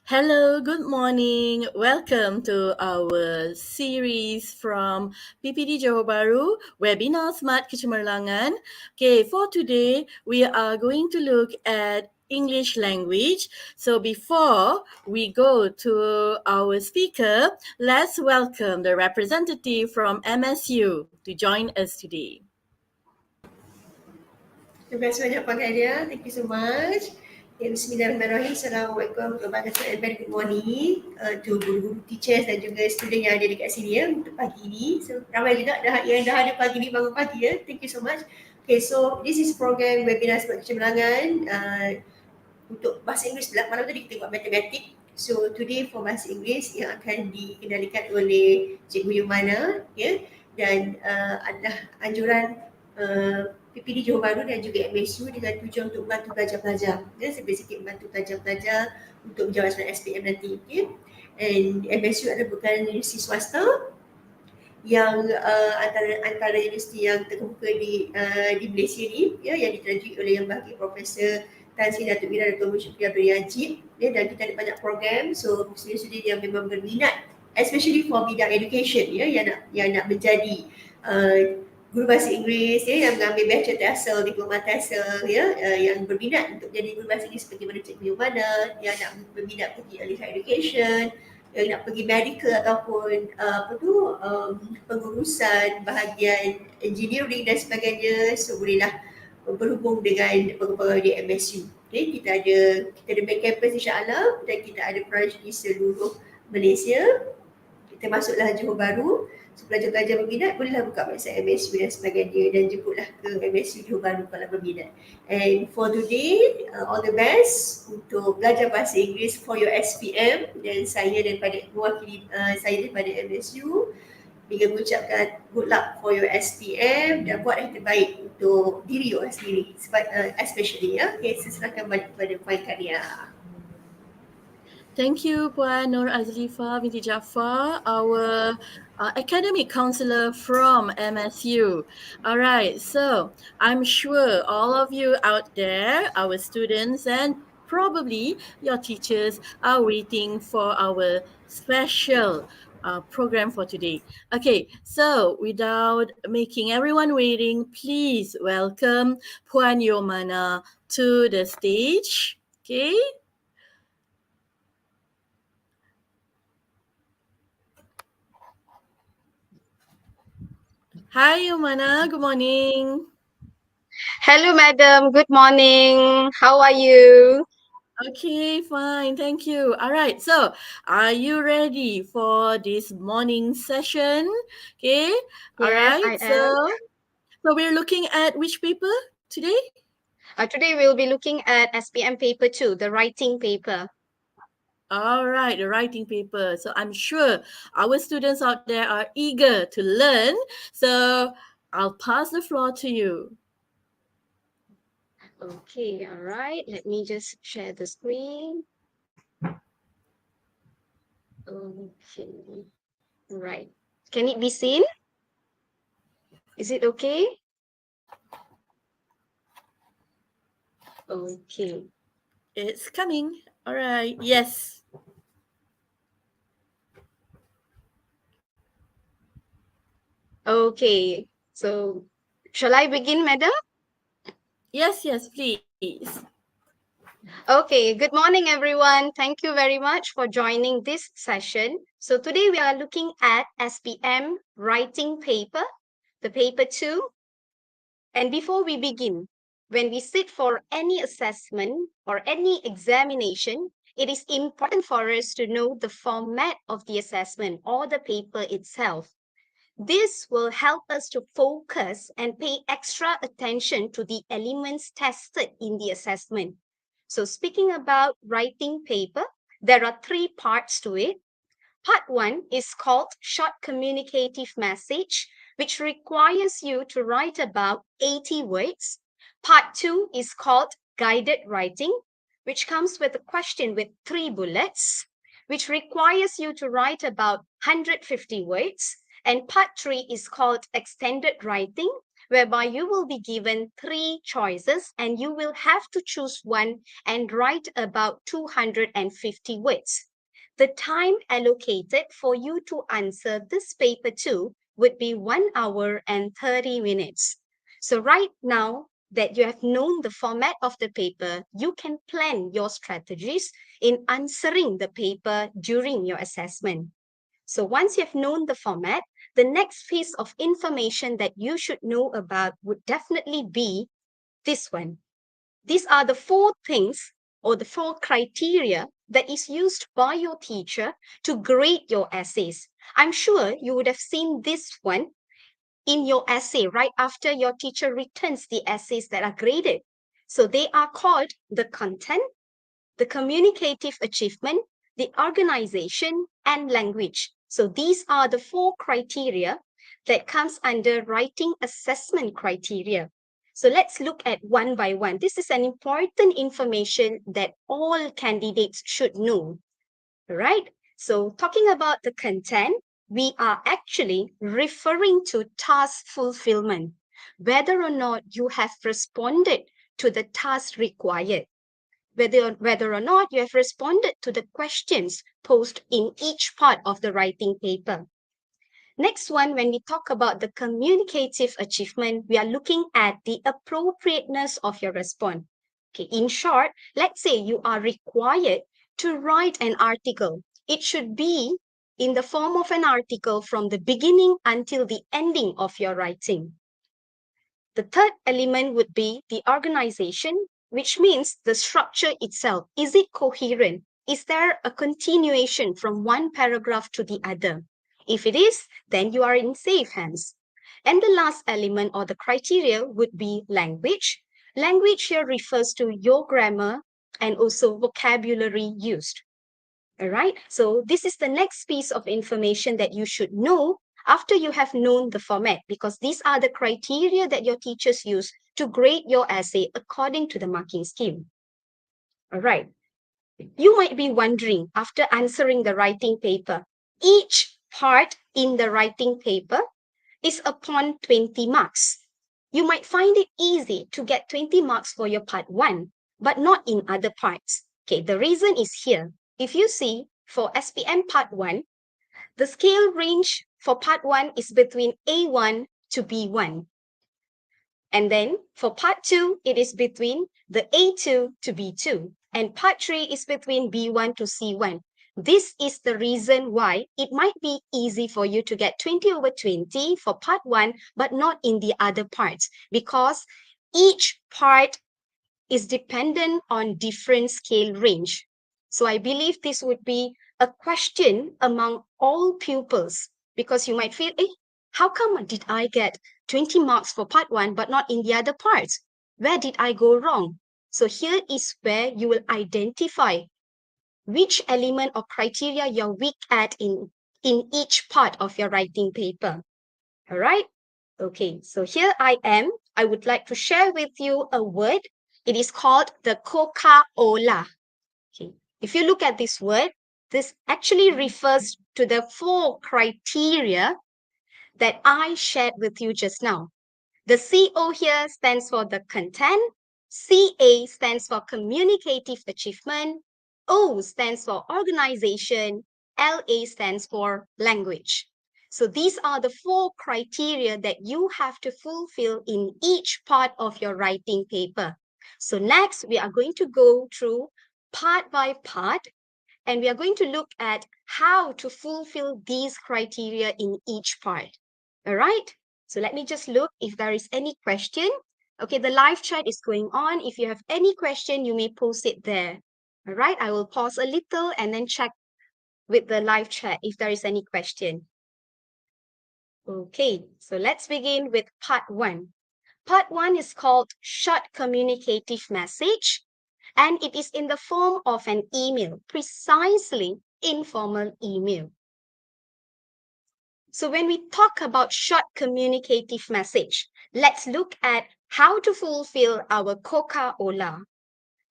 Hello, good morning. Welcome to our series from PPD Johor Bahru, webinar SMART KECEMERLANGAN. Okay, for today, we are going to look at English language. So before we go to our speaker, let's welcome the representative from MSU to join us today. Terima kasih banyak Pak Nadia. Thank you so much. Bismillahirrahmanirrahim. Assalamualaikum. Very good morning to guru-guru, teachers dan juga student yang ada dekat sini untuk pagi ni. So ramai juga yang dah ada pagi ni, bangun pagi ya. Thank you so much. Okay, so this is program webinar SMART Kecemerlangan untuk bahasa Inggeris. Malam tadi kita buat matematik. So today for bahasa Inggeris yang akan dikendalikan oleh Cikgu Yomana ya, dan adalah anjuran PPD Johor Bahru dan juga MSU dengan tujuan untuk membantu pelajar-pelajar. Sikit membantu pelajar-pelajar untuk menjawab soalan SPM nanti. Okay? And MSU adalah bukan universiti swasta yang antara universiti yang terkemuka di Malaysia ni, ya, yang diterajui oleh Yang Berhormat Profesor Tan Sri Datuk Mira Dato' Syukri Abdul Yajib, ya, dan kita ada banyak program. So student-student yang memang berminat, especially for bidang education, ya, yang nak menjadi guru bahasa Inggeris, ya, yang mengambil bachelor TESOL, diploma TESOL, ya, yang berminat untuk jadi guru bahasa Inggeris seperti mana Cikgu Yomana, yang nak berminat pergi early higher education, yang nak pergi medical ataupun pengurusan bahagian engineering dan sebagainya. So bolehlah berhubung dengan pegawai di MSU. Okay, kita ada main campus insya-Allah, dan kita ada branch di seluruh Malaysia. Kita masuklah Johor Bahru. So pelajar-pelajar berminat bolehlah buka website MSU dan sebagainya, dan jemputlah ke MSU Johor Bahru kalau berminat. And for today, all the best untuk belajar bahasa Inggeris for your SPM, dan saya daripada mewakili saya daripada MSU ingin mengucapkan good luck for your SPM dan buat yang terbaik untuk diri awak sendiri, especially ya. Okay, saya serahkan balik kepada Puan Karya. Thank you, Puan Nur Azlifa binti Jaafar, our academic counselor from MSU. All right, so I'm sure all of you out there, our students and probably your teachers are waiting for our special program for today. Okay, so without making everyone waiting, please welcome Puan Yomana to the stage. Okay. Hi, Yomana. Good morning. Hello, madam. Good morning. How are you? Okay, fine. Thank you. All right. So, are you ready for this morning session? Okay. All Yes, right. I am. So we're looking at which paper today? Today we'll be looking at SPM paper 2, the writing paper. All right, the writing paper. So I'm sure our students out there are eager to learn. So I'll pass the floor to you. Okay, all right. Let me just share the screen. Okay, right. Can it be seen? Is it okay? Okay. It's coming. All right. Yes. Okay. So, shall I begin, madam? Yes, please. Okay, good morning, everyone. Thank you very much for joining this session. So today we are looking at SPM writing paper, the paper 2. And before we begin, when we sit for any assessment or any examination, it is important for us to know the format of the assessment or the paper itself. This will help us to focus and pay extra attention to the elements tested in the assessment. So speaking about writing paper, there are 3 parts to it. Part 1 is called short communicative message, which requires you to write about 80 words. Part 2 is called guided writing, which comes with a question with 3 bullets, which requires you to write about 150 words. And part 3 is called extended writing, whereby you will be given 3 choices and you will have to choose one and write about 250 words. The time allocated for you to answer this paper 2 would be 1 hour and 30 minutes. So right now that you have known the format of the paper, you can plan your strategies in answering the paper during your assessment. So once you have known the format, the next piece of information that you should know about would definitely be this one. These are the 4 things or the 4 criteria that is used by your teacher to grade your essays. I'm sure you would have seen this one in your essay right after your teacher returns the essays that are graded. So they are called the content, the communicative achievement, the organization, and language. So these are the 4 criteria that comes under writing assessment criteria. So let's look at one by one. This is an important information that all candidates should know, right? So talking about the content, we are actually referring to task fulfillment, whether or not you have responded to the task required, whether or not you have responded to the questions posed in each part of the writing paper. Next one, when we talk about the communicative achievement, we are looking at the appropriateness of your response. Okay, in short, let's say you are required to write an article. It should be in the form of an article from the beginning until the ending of your writing. The third element would be the organization, which means the structure itself. Is it coherent? Is there a continuation from one paragraph to the other? If it is, then you are in safe hands. And the last element or the criteria would be language. Language here refers to your grammar and also vocabulary used. All right, so this is the next piece of information that you should know after you have known the format, because these are the criteria that your teachers use to grade your essay according to the marking scheme. All right, you might be wondering after answering the writing paper, each part in the writing paper is upon 20 marks. You might find it easy to get 20 marks for your part 1, but not in other parts. Okay, the reason is here. If you see, for SPM part 1, the scale range for part 1 is between A1 to B1. And then for part 2, it is between the A2 to B2. And part 3 is between B1 to C1. This is the reason why it might be easy for you to get 20 over 20 for part 1, but not in the other parts, because each part is dependent on different scale range. So I believe this would be a question among all pupils, because you might feel, how come did I get 20 marks for part 1 but not in the other parts? Where did I go wrong? So here is where you will identify which element or criteria you're weak at in each part of your writing paper. All right? Okay, so here I am. I would like to share with you a word. It is called the Coca-Cola. Okay, if you look at this word, this actually refers to the 4 criteria that I shared with you just now. The CO here stands for the content, CA stands for communicative achievement, O stands for organization, LA stands for language. So these are the 4 criteria that you have to fulfill in each part of your writing paper. So next, we are going to go through part by part, and we are going to look at how to fulfill these criteria in each part. All right? So let me just look if there is any question. Okay, the live chat is going on. If you have any question, you may post it there. All right, I will pause a little and then check with the live chat if there is any question. Okay, so let's begin with part 1. Part 1 is called short communicative message, and it is in the form of an email, precisely informal email. So when we talk about short communicative message, let's look at how to fulfill our Coca-Cola.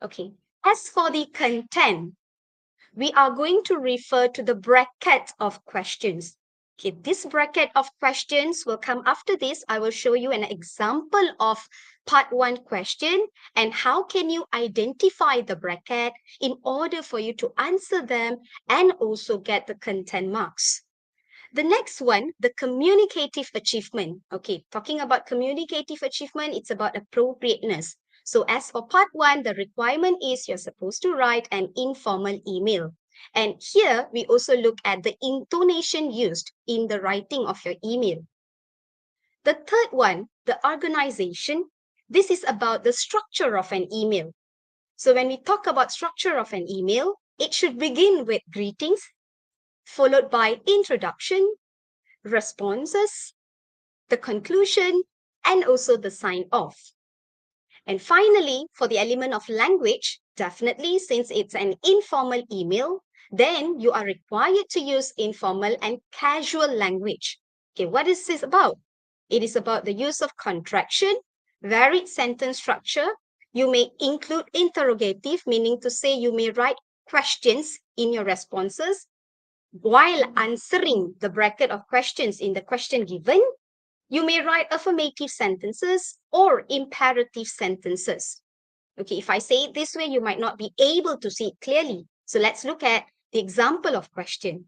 Okay, as for the content, we are going to refer to the bracket of questions. Okay, this bracket of questions will come after this. I will show you an example of part 1 question and how can you identify the bracket in order for you to answer them and also get the content marks. The next one, the communicative achievement. Okay, talking about communicative achievement, it's about appropriateness. So as for part 1, the requirement is you're supposed to write an informal email. And here we also look at the intonation used in the writing of your email. The third one, the organization. This is about the structure of an email. So when we talk about structure of an email, it should begin with greetings, followed by introduction, responses, the conclusion, and also the sign off. And finally, for the element of language, definitely since it's an informal email, then you are required to use informal and casual language. Okay, what is this about? It is about the use of contraction, varied sentence structure. You may include interrogative, meaning to say you may write questions in your responses while answering the bracket of questions in the question given. You may write affirmative sentences or imperative sentences. Okay, if I say it this way, you might not be able to see it clearly. So let's look at the example of question.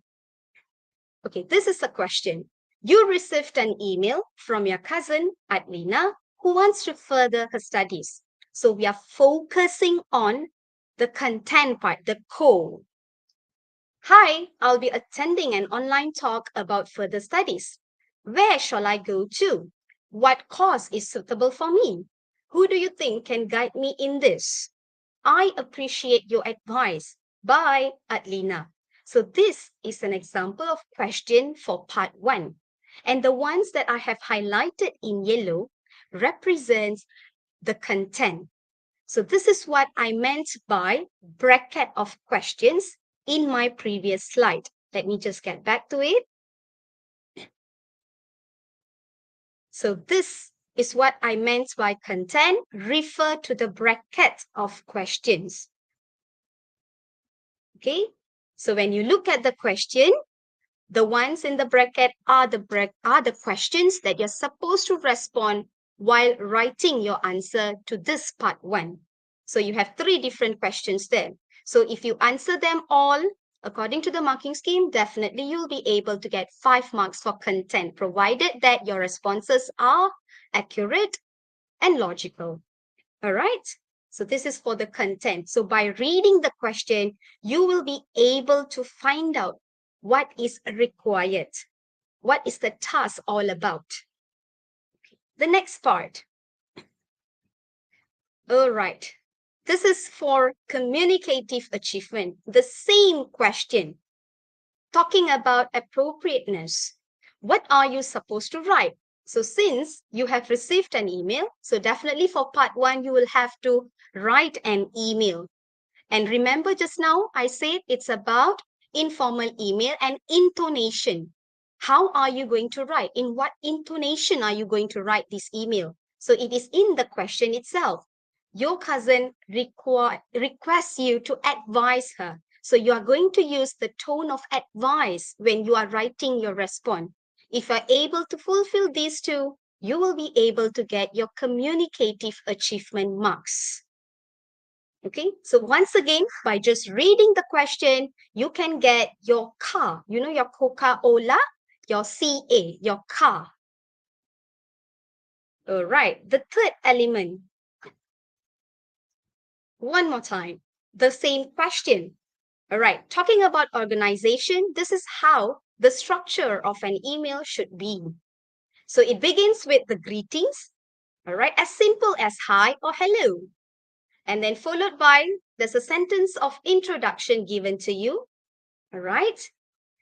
Okay, this is a question. You received an email from your cousin, Adlina, who wants to further her studies. So we are focusing on the content part, the core. Hi, I'll be attending an online talk about further studies. Where shall I go to? What course is suitable for me? Who do you think can guide me in this? I appreciate your advice. Bye, Adlina. So this is an example of question for part 1. And the ones that I have highlighted in yellow represents the content. So this is what I meant by bracket of questions in my previous slide. Let me just get back to it. So this is what I meant by content. Refer to the bracket of questions. Okay, so when you look at the question, the ones in the bracket are the questions that you're supposed to respond while writing your answer to this part 1. So you have 3 different questions there. So if you answer them all according to the marking scheme, definitely you'll be able to get 5 marks for content, provided that your responses are accurate and logical. All right. So this is for the content. So by reading the question, you will be able to find out what is required. What is the task all about? Okay. The next part. All right. This is for communicative achievement. The same question. Talking about appropriateness. What are you supposed to write? So since you have received an email, so definitely for part 1, you will have to write an email. And remember just now, I said it's about informal email and intonation. How are you going to write? In what intonation are you going to write this email? So it is in the question itself. Your cousin requests you to advise her. So you are going to use the tone of advice when you are writing your response. If you are able to fulfill these 2, you will be able to get your communicative achievement marks. Okay, so once again, by just reading the question, you can get your car, you know, your Coca-Cola, your CA, your car. All right, the third element. One more time, the same question. All right, talking about organization, this is how the structure of an email should be. So it begins with the greetings, all right, as simple as hi or hello. And then followed by, there's a sentence of introduction given to you, all right?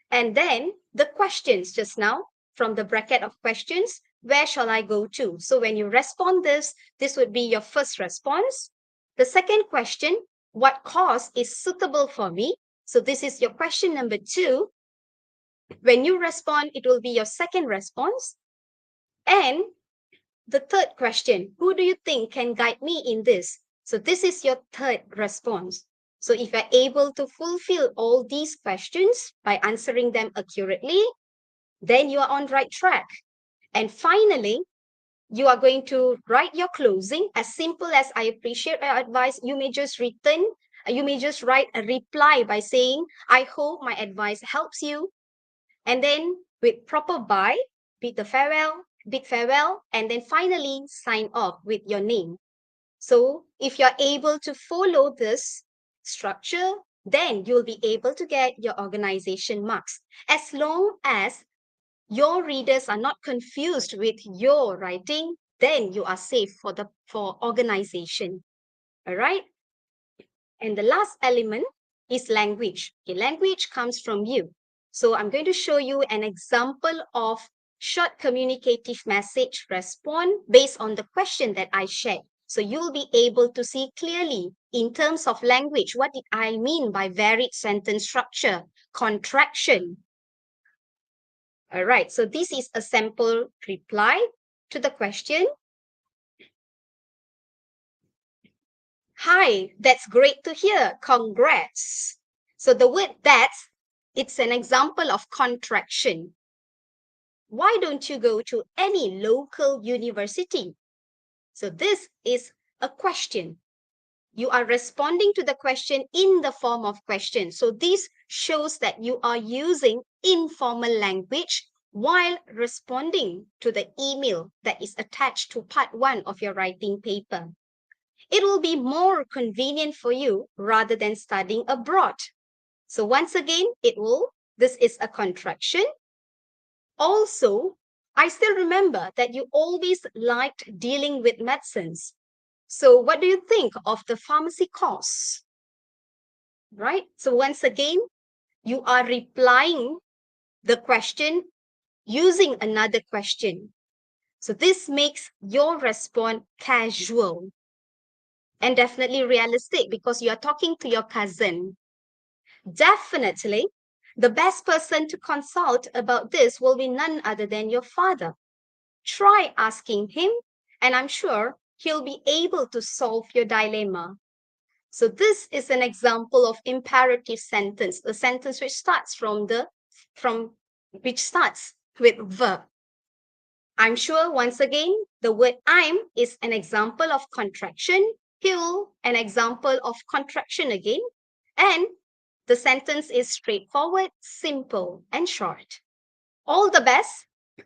And then the questions just now from the bracket of questions, where shall I go to? So when you respond this would be your first response. The second question, what course is suitable for me? So this is your question number 2. When you respond, it will be your second response. And the third question, who do you think can guide me in this? So this is your third response. So if you're able to fulfill all these questions by answering them accurately, then you are on right track. And finally, you are going to write your closing. As simple as I appreciate your advice, you may just write a reply by saying, I hope my advice helps you. And then with proper bye, bid farewell, and then finally sign off with your name. So if you're able to follow this structure, then you'll be able to get your organization marks. As long as your readers are not confused with your writing, then you are safe for organization. All right. And the last element is language. Okay, language comes from you. So I'm going to show you an example of short communicative message response based on the question that I shared. So you'll be able to see clearly in terms of language, what did I mean by varied sentence structure, contraction. All right, so this is a sample reply to the question. Hi, that's great to hear. Congrats. So the word that's, it's an example of contraction. Why don't you go to any local university? So this is a question. You are responding to the question in the form of question. So this shows that you are using informal language while responding to the email that is attached to part 1 of your writing paper. It will be more convenient for you rather than studying abroad. So once again, this is a contraction. Also, I still remember that you always liked dealing with medicines. So what do you think of the pharmacy course? Right? So once again, you are replying the question using another question. So this makes your response casual and definitely realistic because you are talking to your cousin. Definitely, the best person to consult about this will be none other than your father. Try asking him, and I'm sure he'll be able to solve your dilemma. So this is an example of imperative sentence, a sentence which starts which starts with verb. I'm sure once again, the word I'm is an example of contraction. He'll, an example of contraction again. And the sentence is straightforward, simple, and short. All the best.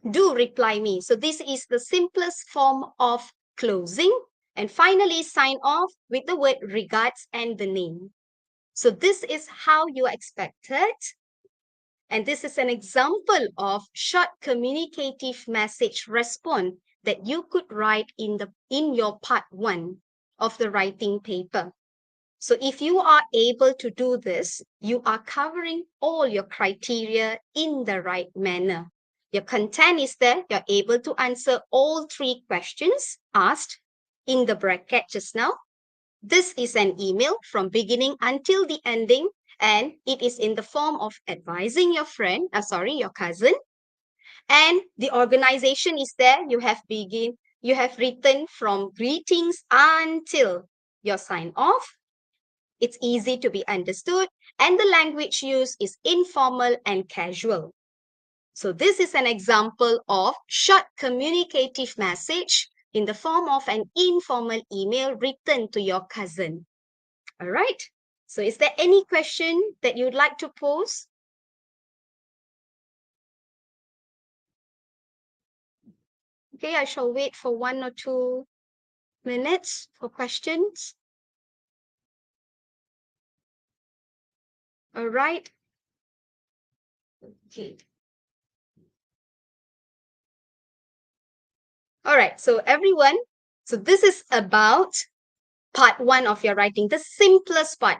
Do reply me. So this is the simplest form of closing. And finally, sign off with the word regards and the name. So this is how you are expected. And this is an example of short communicative message response that you could write in your part 1 of the writing paper. So if you are able to do this, you are covering all your criteria in the right manner. Your content is there. You're able to answer all 3 questions asked in the bracket just now. This is an email from beginning until the ending, and it is in the form of advising your your cousin. And the organization is there. You have written from greetings until your sign off. It's easy to be understood, and the language used is informal and casual. So this is an example of short communicative message in the form of an informal email written to your cousin. All right. So is there any question that you'd like to pose? Okay, I shall wait for 1 or 2 minutes for questions. All right. Okay. All right, so everyone, so this is about part 1 of your writing, the simplest part.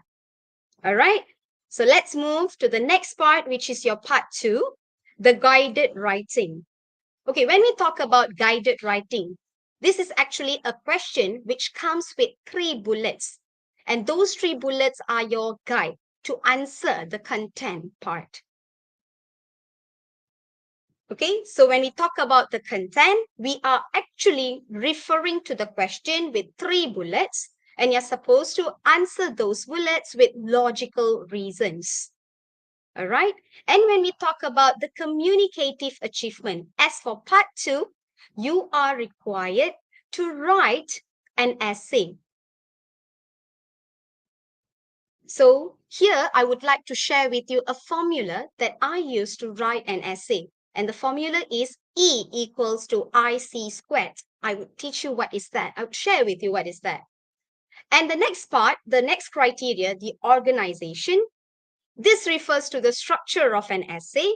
All right, so let's move to the next part, which is your part 2, the guided writing. Okay, when we talk about guided writing, this is actually a question which comes with 3 bullets. And those 3 bullets are your guide to answer the content part. Okay, so when we talk about the content, we are actually referring to the question with 3 bullets, and you're supposed to answer those bullets with logical reasons. All right. And when we talk about the communicative achievement, as for part 2, you are required to write an essay. So here I would like to share with you a formula that I use to write an essay. And the formula is E equals to IC squared. I would teach you what is that. I would share with you what is that. And the next part, the next criteria, the organization. This refers to the structure of an essay,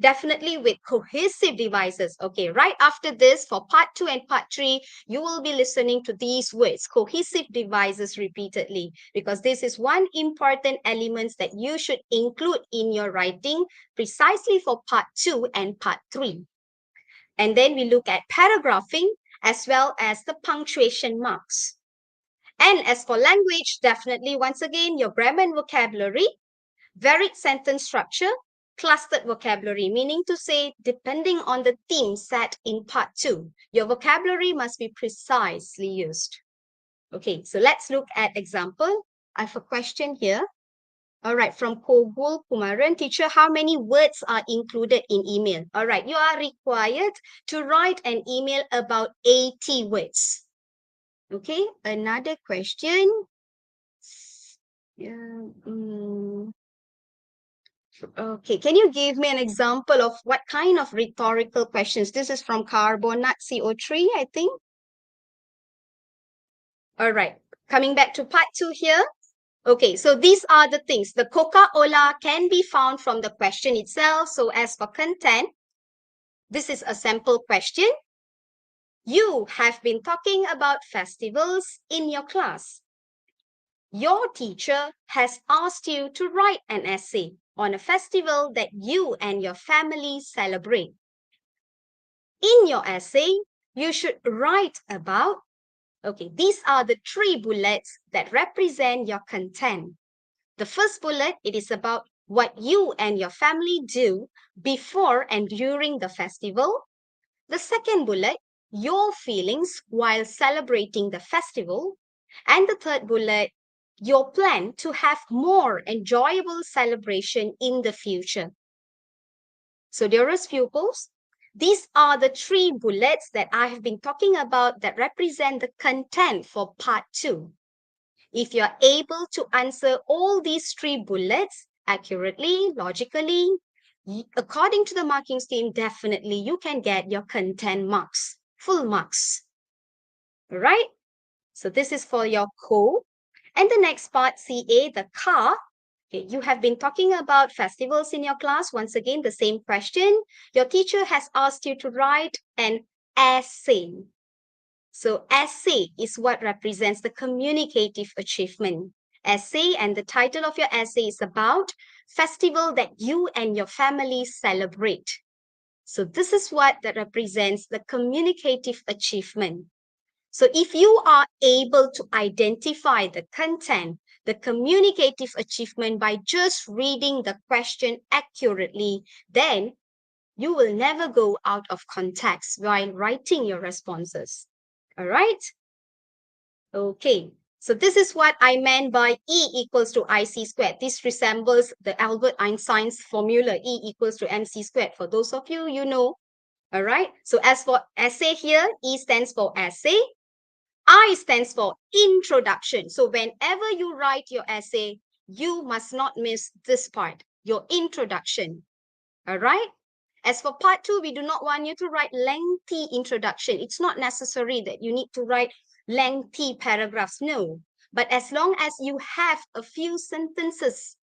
definitely with cohesive devices. Okay, right after this, for part 2 and part 3, you will be listening to these words, cohesive devices, repeatedly, because this is one important element that you should include in your writing precisely for part 2 and part 3. And then we look at paragraphing as well as the punctuation marks. And as for language, definitely, once again, your grammar and vocabulary, varied sentence structure, clustered vocabulary, meaning to say, depending on the theme set in part 2, your vocabulary must be precisely used. Okay, so let's look at example. I have a question here. All right, from Kogul Kumaran, teacher, how many words are included in email? All right, you are required to write an email about 80 words. Okay, another question. Okay, can you give me an example of what kind of rhetorical questions? This is from Carbonate CO3, I think. All right, coming back to part 2 here. Okay, so these are the things. The Coca-Cola can be found from the question itself. So as for content, this is a sample question. You have been talking about festivals in your class. Your teacher has asked you to write an essay on a festival that you and your family celebrate. In your essay, you should write about, okay, these are the 3 bullets that represent your content. The first bullet, it is about what you and your family do before and during the festival. The second bullet, your feelings while celebrating the festival. And the third bullet, your plan to have more enjoyable celebration in the future. So dearest pupils, these are the 3 bullets that I have been talking about that represent the content for part 2. If you are able to answer all these 3 bullets accurately, logically, according to the marking scheme, definitely you can get your content marks, full marks. All right? So this is for your co. And the next part, CA, the car. Okay, you have been talking about festivals in your class. Once again, the same question. Your teacher has asked you to write an essay. So essay is what represents the communicative achievement. Essay, and the title of your essay is about festival that you and your family celebrate. So this is what that represents the communicative achievement. So if you are able to identify the content, the communicative achievement by just reading the question accurately, then you will never go out of context while writing your responses. All right? Okay. So this is what I meant by E equals to IC squared. This resembles the Albert Einstein's formula, E equals to MC squared. For those of you, you know. All right. So as for essay here, E stands for essay. I stands for introduction. So whenever you write your essay, you must not miss this part, your introduction. All right? As for part 2, we do not want you to write lengthy introduction. It's not necessary that you need to write lengthy paragraphs. No. But as long as you have a few sentences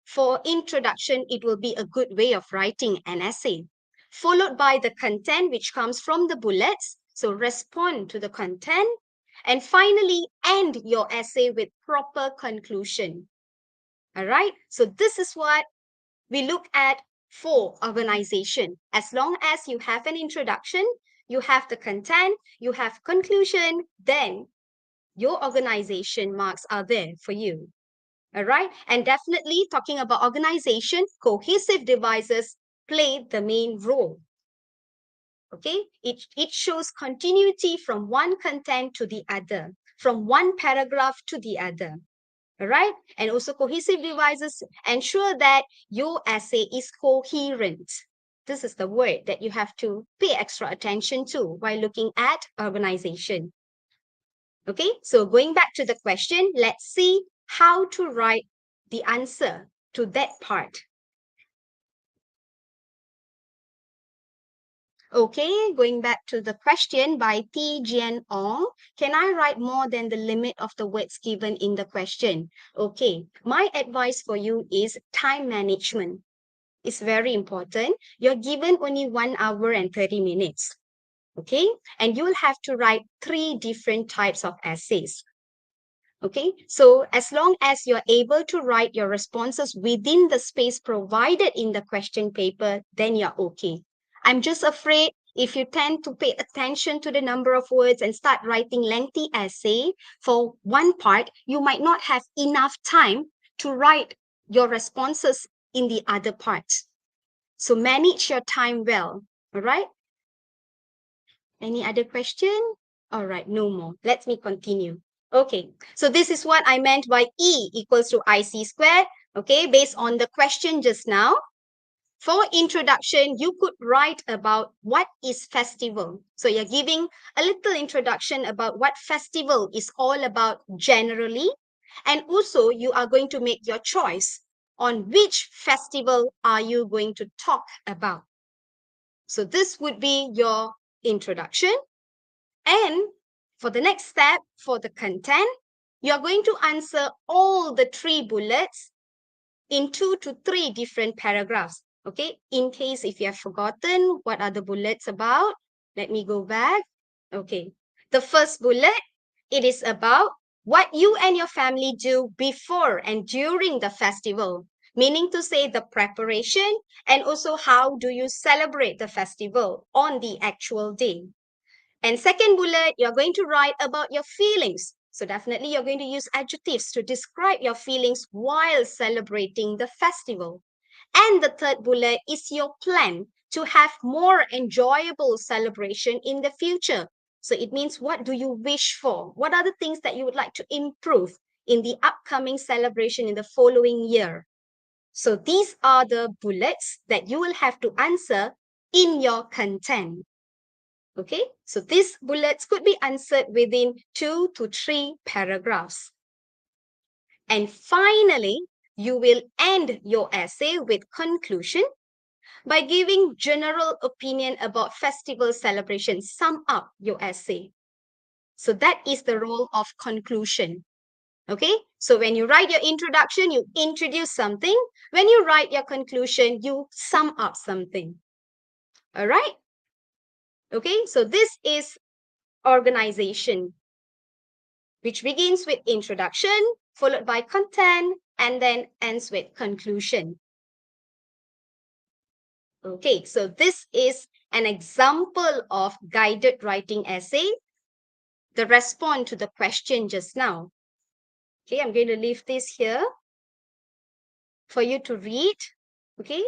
for introduction, it will be a good way of writing an essay. Followed by the content, which comes from the bullets. So respond to the content. And finally, end your essay with proper conclusion. All right? So this is what we look at for organization. As long as you have an introduction, you have the content, you have conclusion, then your organization marks are there for you. All right? And definitely talking about organization, cohesive devices play the main role. Okay, it shows continuity from one content to the other, from one paragraph to the other. All right. And also cohesive devices ensure that your essay is coherent. This is the word that you have to pay extra attention to while looking at organization. Okay, so going back to the question, let's see how to write the answer to that part. Okay, going back to the question by T. Jian Ong. Can I write more than the limit of the words given in the question? Okay, my advice for you is time management. It's very important. You're given only 1 hour and 30 minutes. Okay, and you will have to write 3 different types of essays. Okay, so as long as you're able to write your responses within the space provided in the question paper, then you're okay. I'm just afraid if you tend to pay attention to the number of words and start writing lengthy essay for one part, you might not have enough time to write your responses in the other parts. So manage your time well, all right? Any other question? All right, no more. Let me continue. Okay, so this is what I meant by E equals to IC squared. Okay, based on the question just now. For introduction, you could write about what is festival. So you're giving a little introduction about what festival is all about generally. And also you are going to make your choice on which festival are you going to talk about. So this would be your introduction. And for the next step, for the content, you're going to answer all the 3 bullets in 2 to 3 different paragraphs. Okay, in case if you have forgotten what are the bullets about, let me go back. Okay, the first bullet, it is about what you and your family do before and during the festival, meaning to say the preparation and also how do you celebrate the festival on the actual day. And second bullet, you're going to write about your feelings. So definitely you're going to use adjectives to describe your feelings while celebrating the festival. And the third bullet is your plan to have more enjoyable celebration in the future. So it means what do you wish for? What are the things that you would like to improve in the upcoming celebration in the following year? So these are the bullets that you will have to answer in your content. Okay, so these bullets could be answered within 2 to 3 paragraphs. And finally, you will end your essay with conclusion by giving general opinion about festival celebrations. Sum up your essay. So that is the role of conclusion. Okay, so when you write your introduction, you introduce something. When you write your conclusion, you sum up something. All right. Okay, so this is organization, which begins with introduction, followed by content, and then ends with conclusion. Okay, so this is an example of guided writing essay, the response to the question just now. Okay, I'm going to leave this here for you to read. Okay,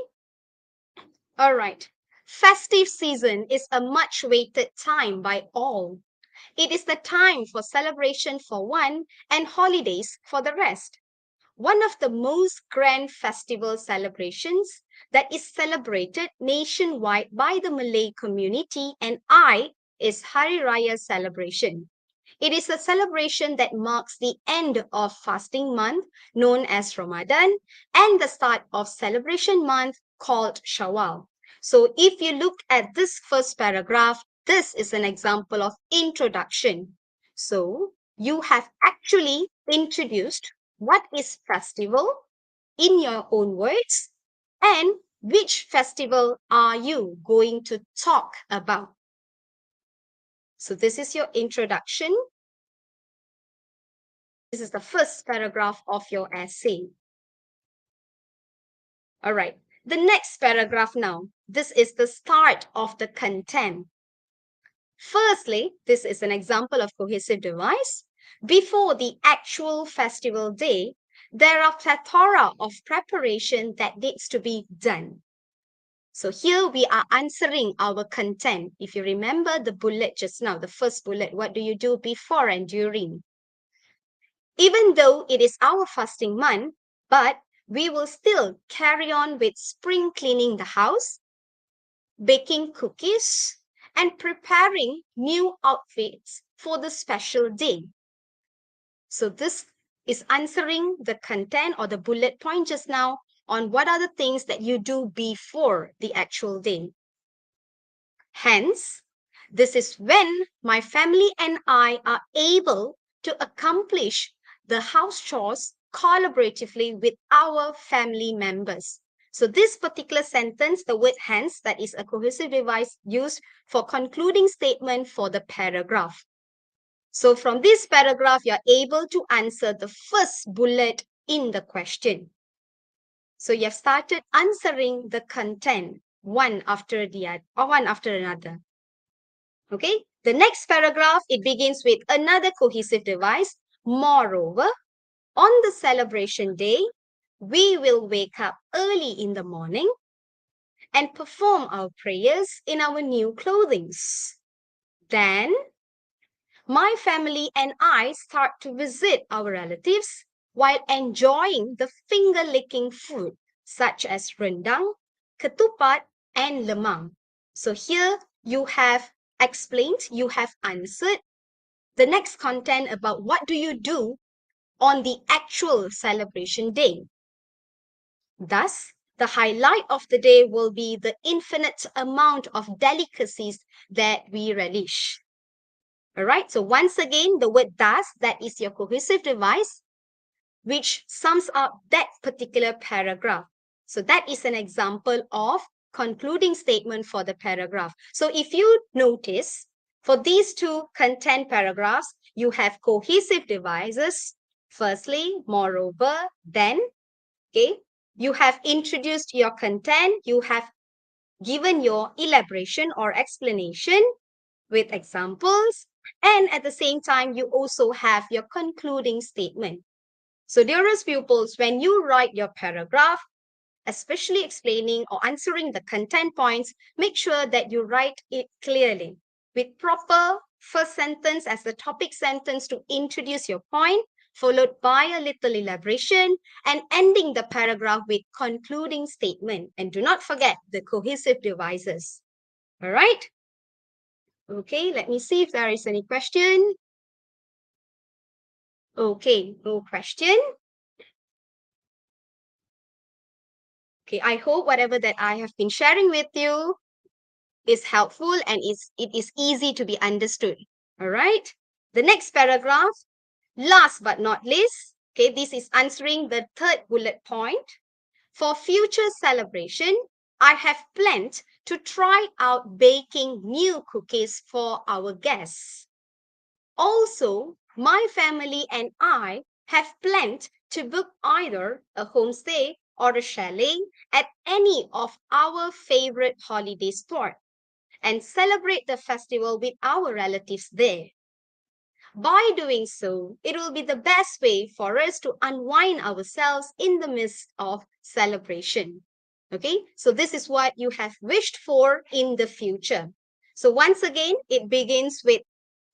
all right. Festive season is a much awaited time by all. It is the time for celebration for one and holidays for the rest. One of the most grand festival celebrations that is celebrated nationwide by the Malay community and is Hari Raya celebration. It is a celebration that marks the end of fasting month known as Ramadan and the start of celebration month called Shawwal. So if you look at this first paragraph, this is an example of introduction. So you have actually introduced what is festival in your own words and which festival are you going to talk about. So this is your introduction. This is the first paragraph of your essay. All right, the next paragraph now. This is the start of the content. Firstly, this is an example of cohesive device. Before the actual festival day, there are plethora of preparation that needs to be done. So here we are answering our content. If you remember the bullet just now, the first bullet, what do you do before and during? Even though it is our fasting month, but we will still carry on with spring cleaning the house, baking cookies, and preparing new outfits for the special day. So this is answering the content or the bullet point just now on what are the things that you do before the actual day. Hence, this is when my family and I are able to accomplish the house chores collaboratively with our family members. So this particular sentence, the word hence, that is a cohesive device used for concluding statement for the paragraph. So from this paragraph, you're able to answer the first bullet in the question. So you have started answering the content one after another. Okay, the next paragraph, it begins with another cohesive device. Moreover, on the celebration day, we will wake up early in the morning and perform our prayers in our new clothing. Then, my family and I start to visit our relatives while enjoying the finger-licking food such as rendang, ketupat, and lemang. So here you have explained, you have answered the next content about what do you do on the actual celebration day. Thus, the highlight of the day will be the infinite amount of delicacies that we relish. All right, so once again, the word thus, that is your cohesive device, which sums up that particular paragraph. So that is an example of concluding statement for the paragraph. So if you notice, for these two content paragraphs, you have cohesive devices. Firstly, moreover, then, okay, you have introduced your content, you have given your elaboration or explanation with examples, and at the same time, you also have your concluding statement. So dearest pupils, when you write your paragraph, especially explaining or answering the content points, make sure that you write it clearly with proper first sentence as the topic sentence to introduce your point, followed by a little elaboration, and ending the paragraph with concluding statement. And do not forget the cohesive devices. All right? Okay, let me see if there is any question. Okay, no question. Okay, I hope whatever that I have been sharing with you is helpful and it is easy to be understood. All right. The next paragraph, last but not least, okay, this is answering the third bullet point. For future celebration, I have planned to try out baking new cookies for our guests. Also, my family and I have planned to book either a homestay or a chalet at any of our favorite holiday spots and celebrate the festival with our relatives there. By doing so, it will be the best way for us to unwind ourselves in the midst of celebration. Okay, so this is what you have wished for in the future. So once again, it begins with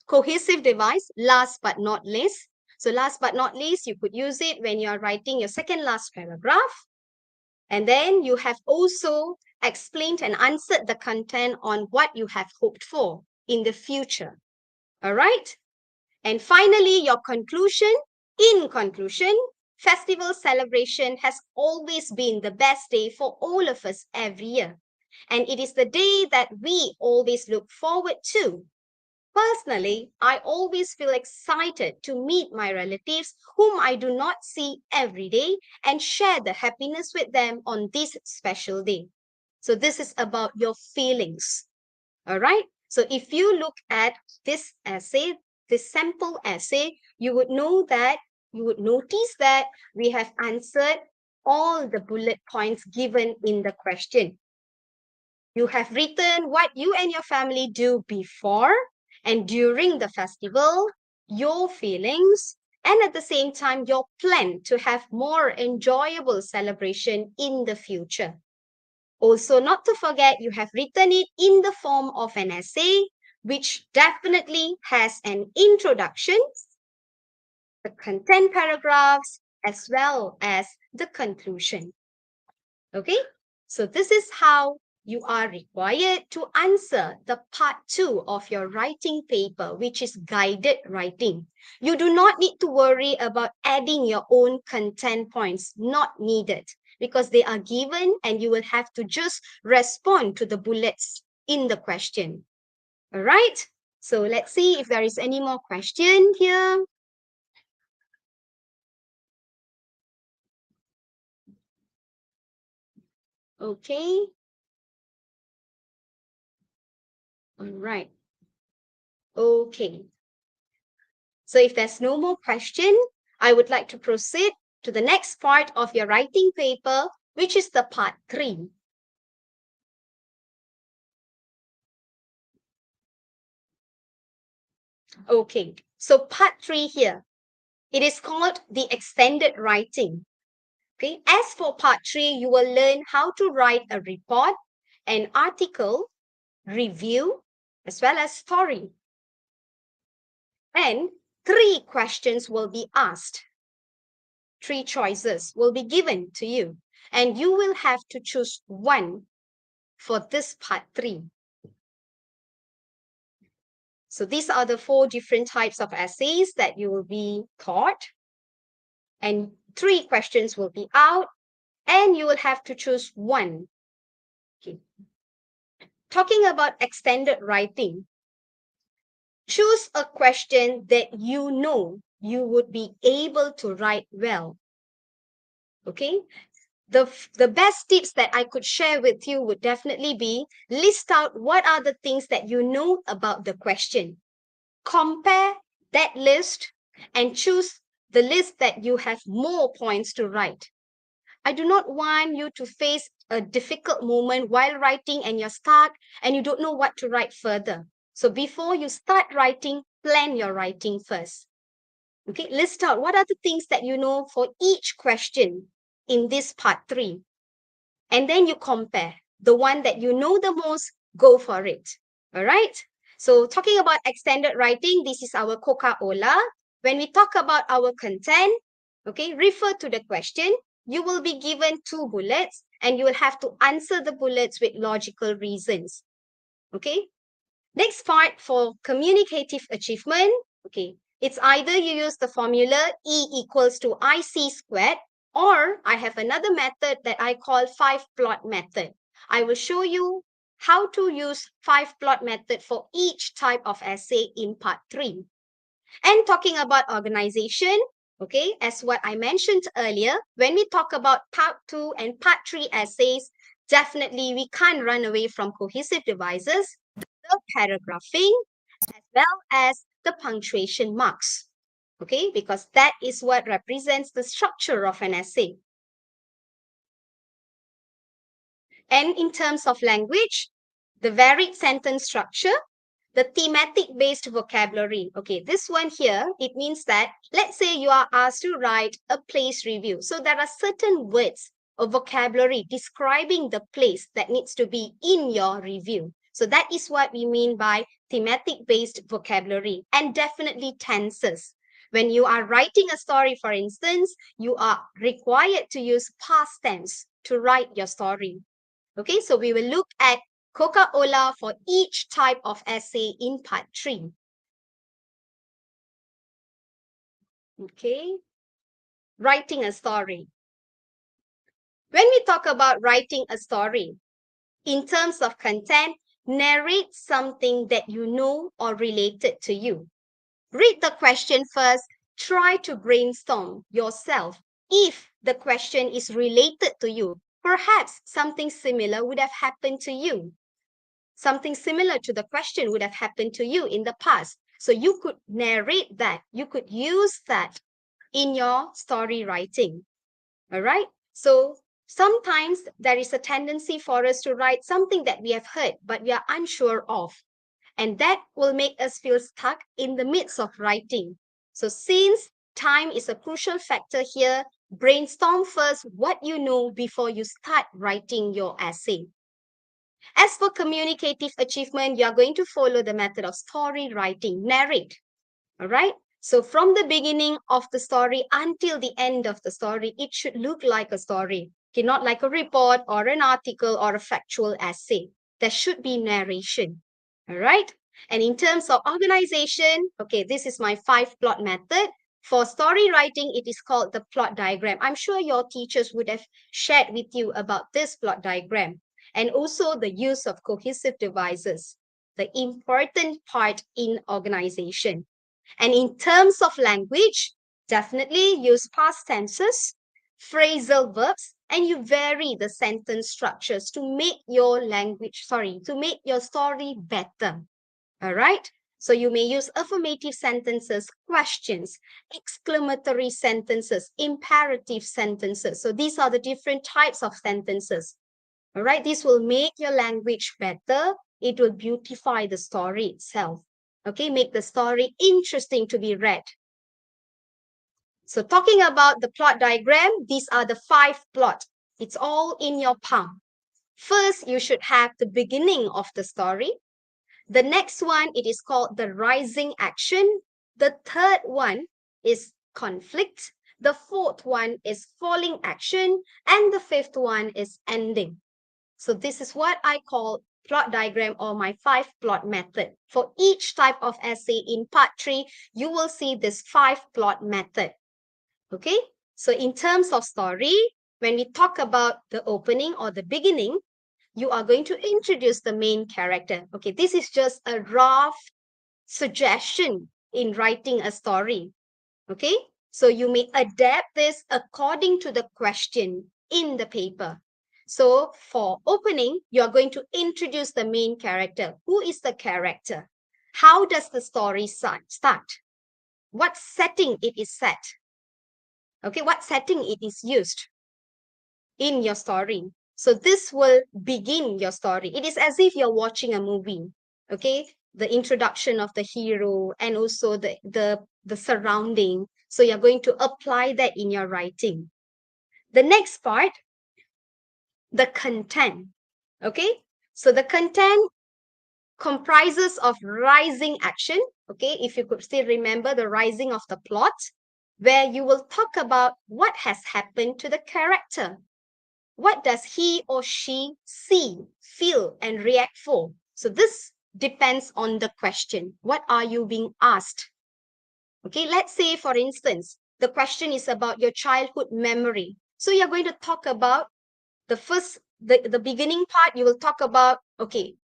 cohesive device, last but not least. So last but not least, you could use it when you are writing your second last paragraph. And then you have also explained and answered the content on what you have hoped for in the future. All right. And finally, your conclusion. In conclusion, festival celebration has always been the best day for all of us every year. And it is the day that we always look forward to. Personally, I always feel excited to meet my relatives whom I do not see every day and share the happiness with them on this special day. So this is about your feelings. All right. So if you look at this essay, this sample essay, you would notice that we have answered all the bullet points given in the question. You have written what you and your family do before and during the festival, your feelings, and at the same time, your plan to have more enjoyable celebration in the future. Also, not to forget, you have written it in the form of an essay, which definitely has an introduction, the content paragraphs, as well as the conclusion. Okay, so this is how you are required to answer the part 2 of your writing paper, which is guided writing. You do not need to worry about adding your own content points, not needed, because they are given and you will have to just respond to the bullets in the question. All right, so let's see if there is any more question here. Okay. All right. Okay. So if there's no more question, I would like to proceed to the next part of your writing paper, which is the part 3. Okay, so part 3 here, it is called the extended writing. Okay, as for part 3, you will learn how to write a report, an article, review, as well as story. And 3 questions will be asked. 3 choices will be given to you, and you will have to choose one for this part 3. So these are the 4 different types of essays that you will be taught, and 3 questions will be out, and you will have to choose one. Okay. Talking about extended writing, choose a question that you know you would be able to write well. Okay, the best tips that I could share with you would definitely be list out what are the things that you know about the question. Compare that list and choose the list that you have more points to write. I do not want you to face a difficult moment while writing and you're stuck and you don't know what to write further. So before you start writing, plan your writing first. Okay, list out what are the things that you know for each question in this part 3. And then you compare. The one that you know the most, go for it. All right? So talking about extended writing, this is our Coca-Cola. When we talk about our content, okay, refer to the question. You will be given 2 bullets and you will have to answer the bullets with logical reasons. Okay? Next part for communicative achievement, okay, it's either you use the formula E equals to IC squared, or I have another method that I call 5-plot method. I will show you how to use 5-plot method for each type of essay in part 3. And talking about organization, okay, as what I mentioned earlier, when we talk about part 2 and part 3 essays, definitely we can't run away from cohesive devices, the paragraphing, as well as the punctuation marks. Okay, because that is what represents the structure of an essay. And in terms of language, the varied sentence structure, the thematic-based vocabulary. Okay, this one here, it means that, let's say you are asked to write a place review. So there are certain words or vocabulary describing the place that needs to be in your review. So that is what we mean by thematic-based vocabulary, and definitely tenses. When you are writing a story, for instance, you are required to use past tense to write your story. Okay, so we will look at Coca-Cola for each type of essay in part 3. Okay, writing a story. When we talk about writing a story, in terms of content, narrate something that you know or related to you. Read the question first. Try to brainstorm yourself if the question is related to you. Perhaps something similar would have happened to you. Something similar to the question would have happened to you in the past. So you could narrate that. You could use that in your story writing. All right? So sometimes there is a tendency for us to write something that we have heard, but we are unsure of. And that will make us feel stuck in the midst of writing. So since time is a crucial factor here, brainstorm first what you know before you start writing your essay. As for communicative achievement, you are going to follow the method of story writing, narrate. All right. So from the beginning of the story until the end of the story, it should look like a story. Okay, not like a report or an article or a factual essay. There should be narration. All right. And in terms of organization, okay, this is my 5-plot method. For story writing, it is called the plot diagram. I'm sure your teachers would have shared with you about this plot diagram. And also the use of cohesive devices, the important part in organization. And in terms of language, definitely use past tenses, phrasal verbs, and you vary the sentence structures to make your to make your story better. All right. So you may use affirmative sentences, questions, exclamatory sentences, imperative sentences. So these are the different types of sentences. All right. This will make your language better. It will beautify the story itself. Okay. Make the story interesting to be read. So talking about the plot diagram, these are the 5 plots. It's all in your palm. First, you should have the beginning of the story. The next one, it is called the rising action. The third one is conflict. The fourth one is falling action. And the fifth one is ending. So this is what I call plot diagram or my 5-plot method. For each type of essay in part 3, you will see this 5-plot method. Okay, so in terms of story, when we talk about the opening or the beginning, you are going to introduce the main character. Okay, this is just a rough suggestion in writing a story. Okay, so you may adapt this according to the question in the paper. So for opening, you are going to introduce the main character. Who is the character? How does the story start? What setting it is set? Okay, what setting it is used in your story. So this will begin your story. It is as if you're watching a movie. Okay, the introduction of the hero and also the surrounding. So you're going to apply that in your writing. The next part, the content. Okay, so the content comprises of rising action. Okay, if you could still remember the rising of the plot, where you will talk about what has happened to the character. What does he or she see, feel, and react for? So this depends on the question. What are you being asked? Okay, let's say, for instance, the question is about your childhood memory. So you're going to talk about the beginning part. You will talk about, okay,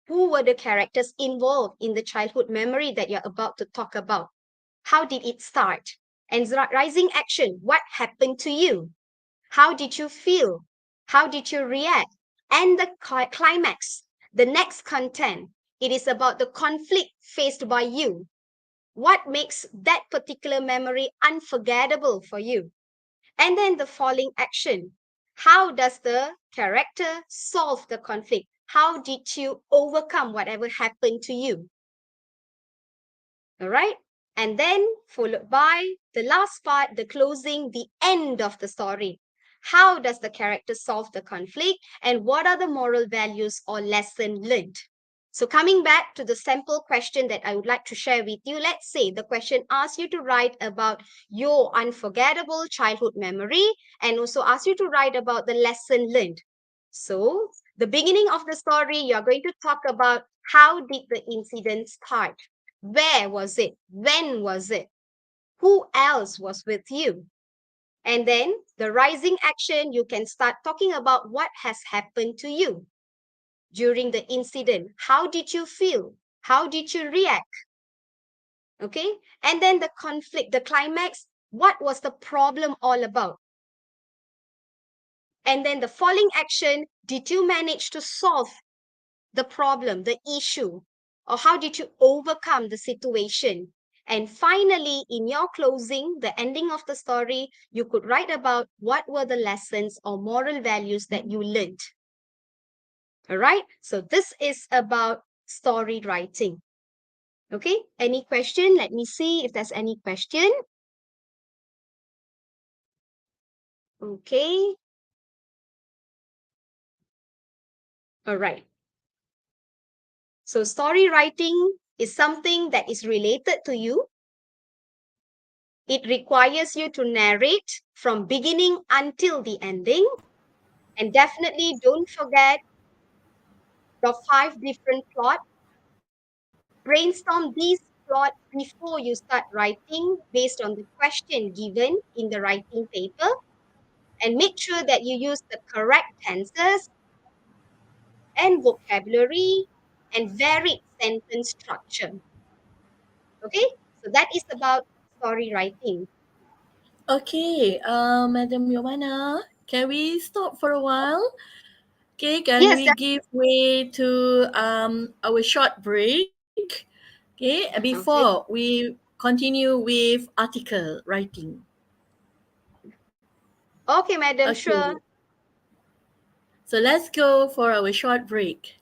who were the characters involved in the childhood memory that you're about to talk about? How did it start? And rising action, what happened to you? How did you feel? How did you react? And the climax, the next content, it is about the conflict faced by you. What makes that particular memory unforgettable for you? And then the falling action. How does the character solve the conflict? How did you overcome whatever happened to you? All right. And then followed by the last part, the closing, the end of the story. How does the character solve the conflict and what are the moral values or lesson learned? So coming back to the sample question that I would like to share with you, let's say the question asks you to write about your unforgettable childhood memory and also asks you to write about the lesson learned. So the beginning of the story, you're going to talk about how did the incident start? Where was it? When was it? Who else was with you? And then the rising action, you can start talking about what has happened to you during the incident. How did you feel? How did you react? Okay. And then the conflict, the climax, what was the problem all about? And then the falling action, did you manage to solve the problem, the issue? Or how did you overcome the situation? And finally, in your closing, the ending of the story, you could write about what were the lessons or moral values that you learned. All right. So this is about story writing. Okay. Any question? Let me see if there's any question. Okay. All right. So story writing is something that is related to you. It requires you to narrate from beginning until the ending. And definitely don't forget your 5 different plots. Brainstorm these plots before you start writing based on the question given in the writing paper. And make sure that you use the correct tenses and vocabulary and varied sentence structure. Okay, so that is about story writing. Okay, Madam Yomana, can we stop for a while? Okay, can Yes, we give way to our short break? Okay, before okay. we continue with article writing. Okay, madam, Okay, sure. so let's go for our short break.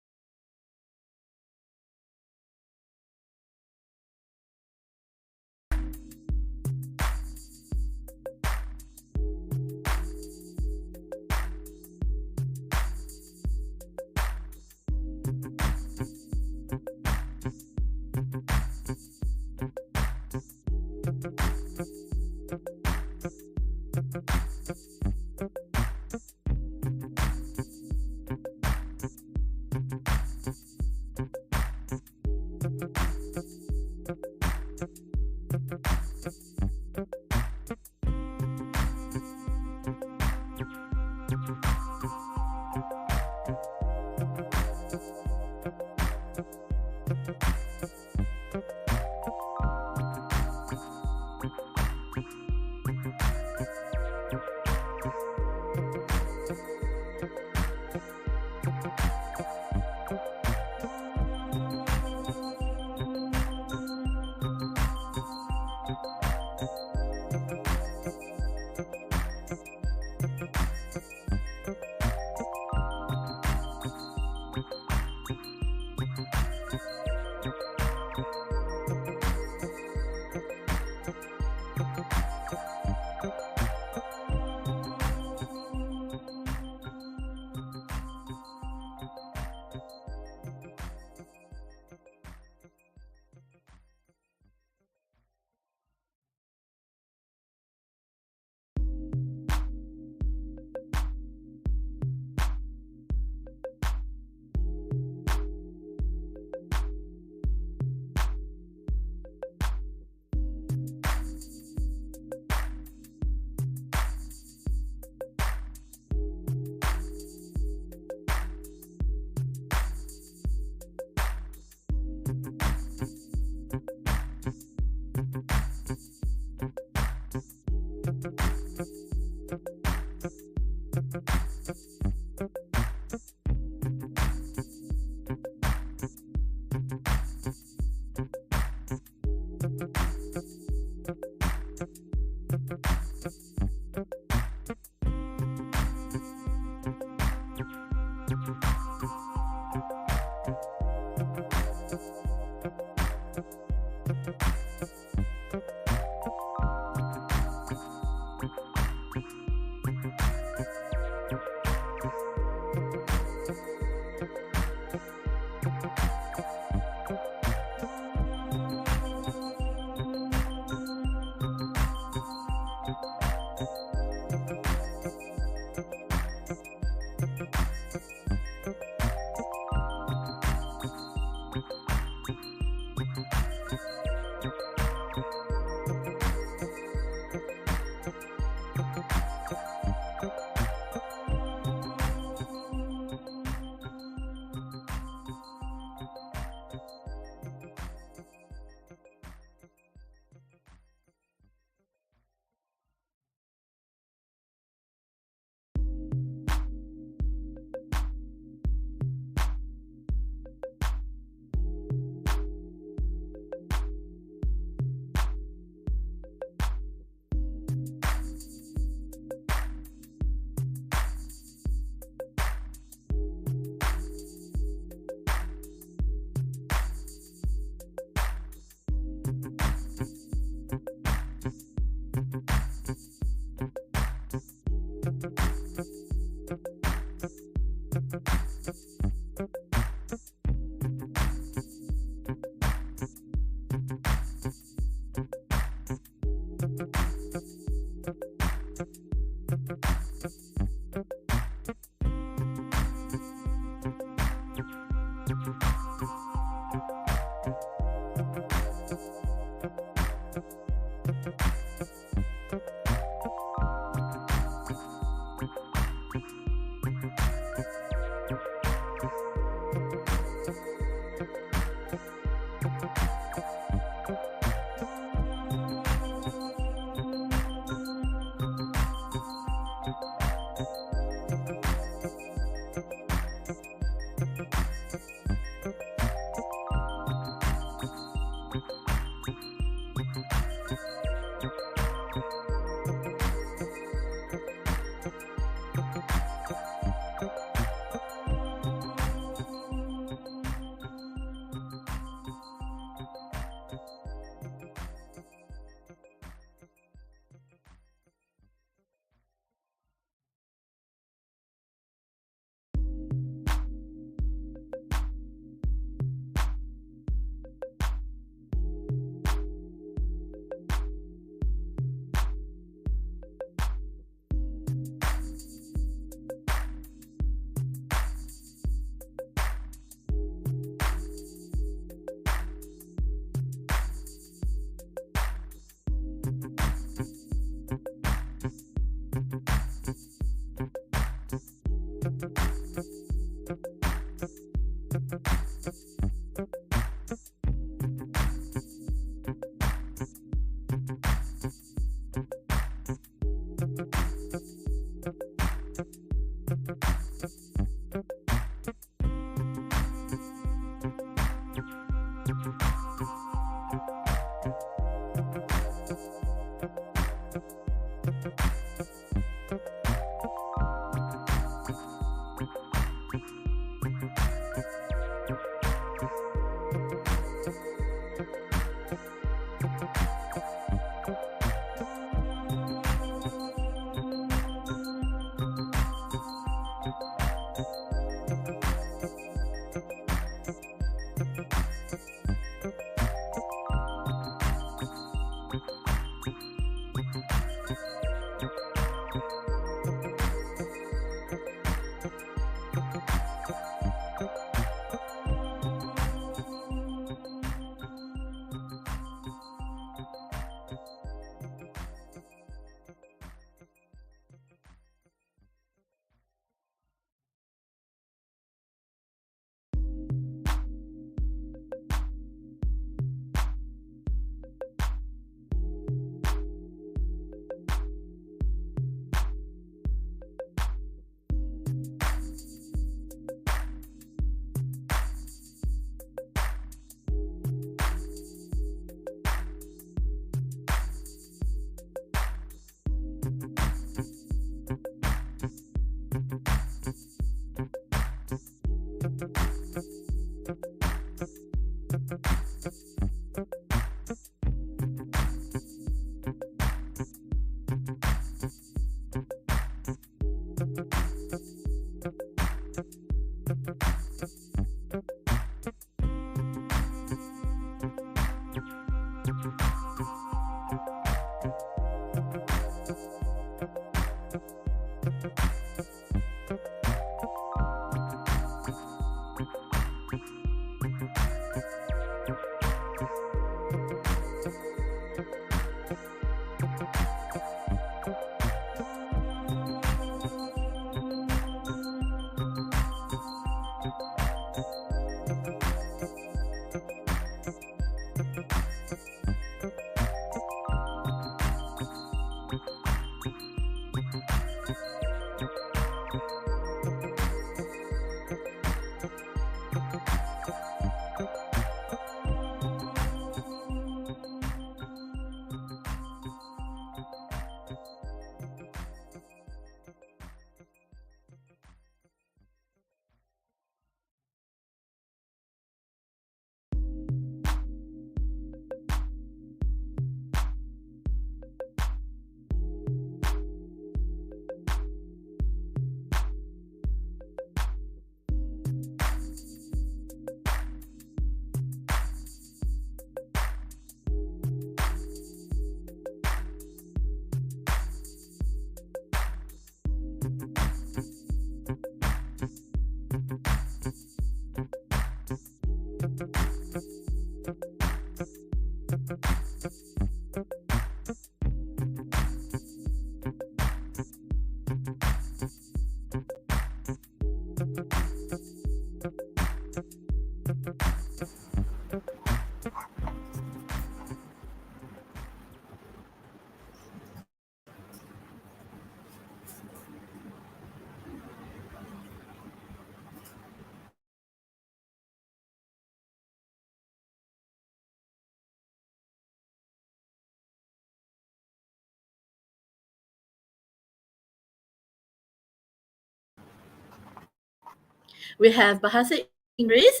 We have Bahasa Inggeris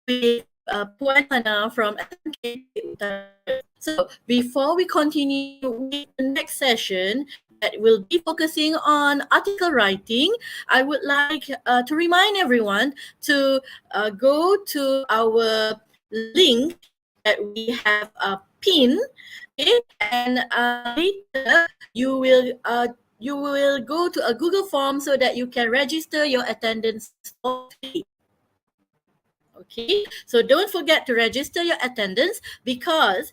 with Puan Hana from SMK Utara. So before we continue with the next session that will be focusing on article writing, I would like to remind everyone to go to our link that we have pinned, okay? And later you will go to a Google form so that you can register your attendance for free. Okay, so don't forget to register your attendance because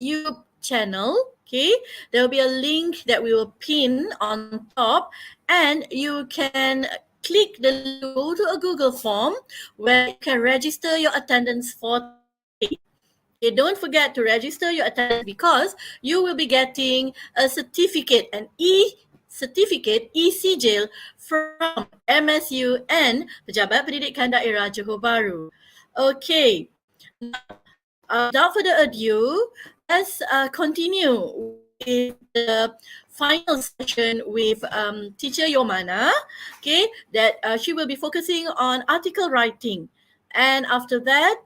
YouTube channel, okay, there will be a link that we will pin on top, and you can click the link to go to a Google form where you can register your attendance for today. Okay, don't forget to register your attendance because you will be getting a certificate, an e-certificate, E-SIJIL from MSU and Pejabat Pendidikan Daerah Johor Bahru. Okay, without further ado, let's continue with the final session with teacher Yomana, okay, that she will be focusing on article writing. And after that,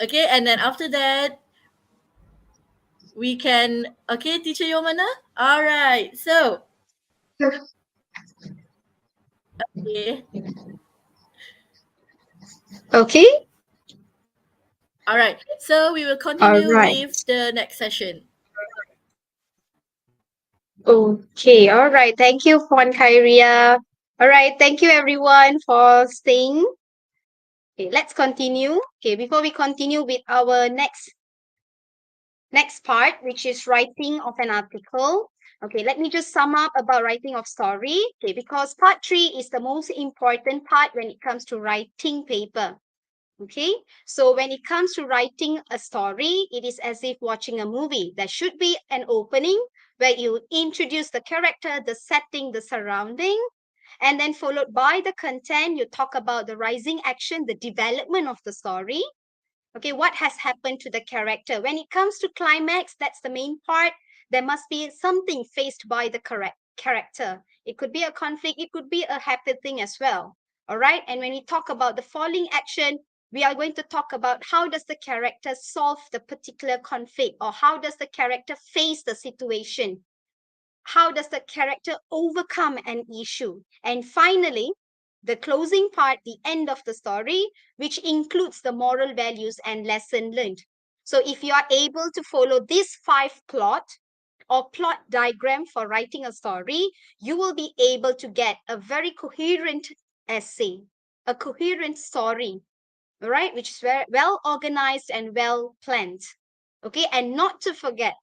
okay, and then after that, we can, okay, teacher Yomana? All right, so, okay, Okay. all right, so we will All continue right. with the next session. Okay. All right. Thank you, Puan Khairia. All right. Thank you, everyone, for staying. Okay, let's continue. Okay, before we continue with our next part, which is writing of an article. Okay, let me just sum up about writing of story. Okay, because part 3 is the most important part when it comes to writing paper. Okay, so when it comes to writing a story, it is as if watching a movie. There should be an opening where you introduce the character, the setting, the surrounding, and then followed by the content. You talk about the rising action, the development of the story. Okay, what has happened to the character? When it comes to climax, that's the main part. There must be something faced by the correct character. It could be a conflict, it could be a happy thing as well. All right, and when we talk about the falling action, we are going to talk about how does the character solve the particular conflict, or how does the character face the situation? How does the character overcome an issue? And finally, the closing part, the end of the story, which includes the moral values and lesson learned. So if you are able to follow this 5 plot or plot diagram for writing a story, you will be able to get a very coherent essay, a coherent story, all right, which is very well organized and well planned. Okay, and not to forget,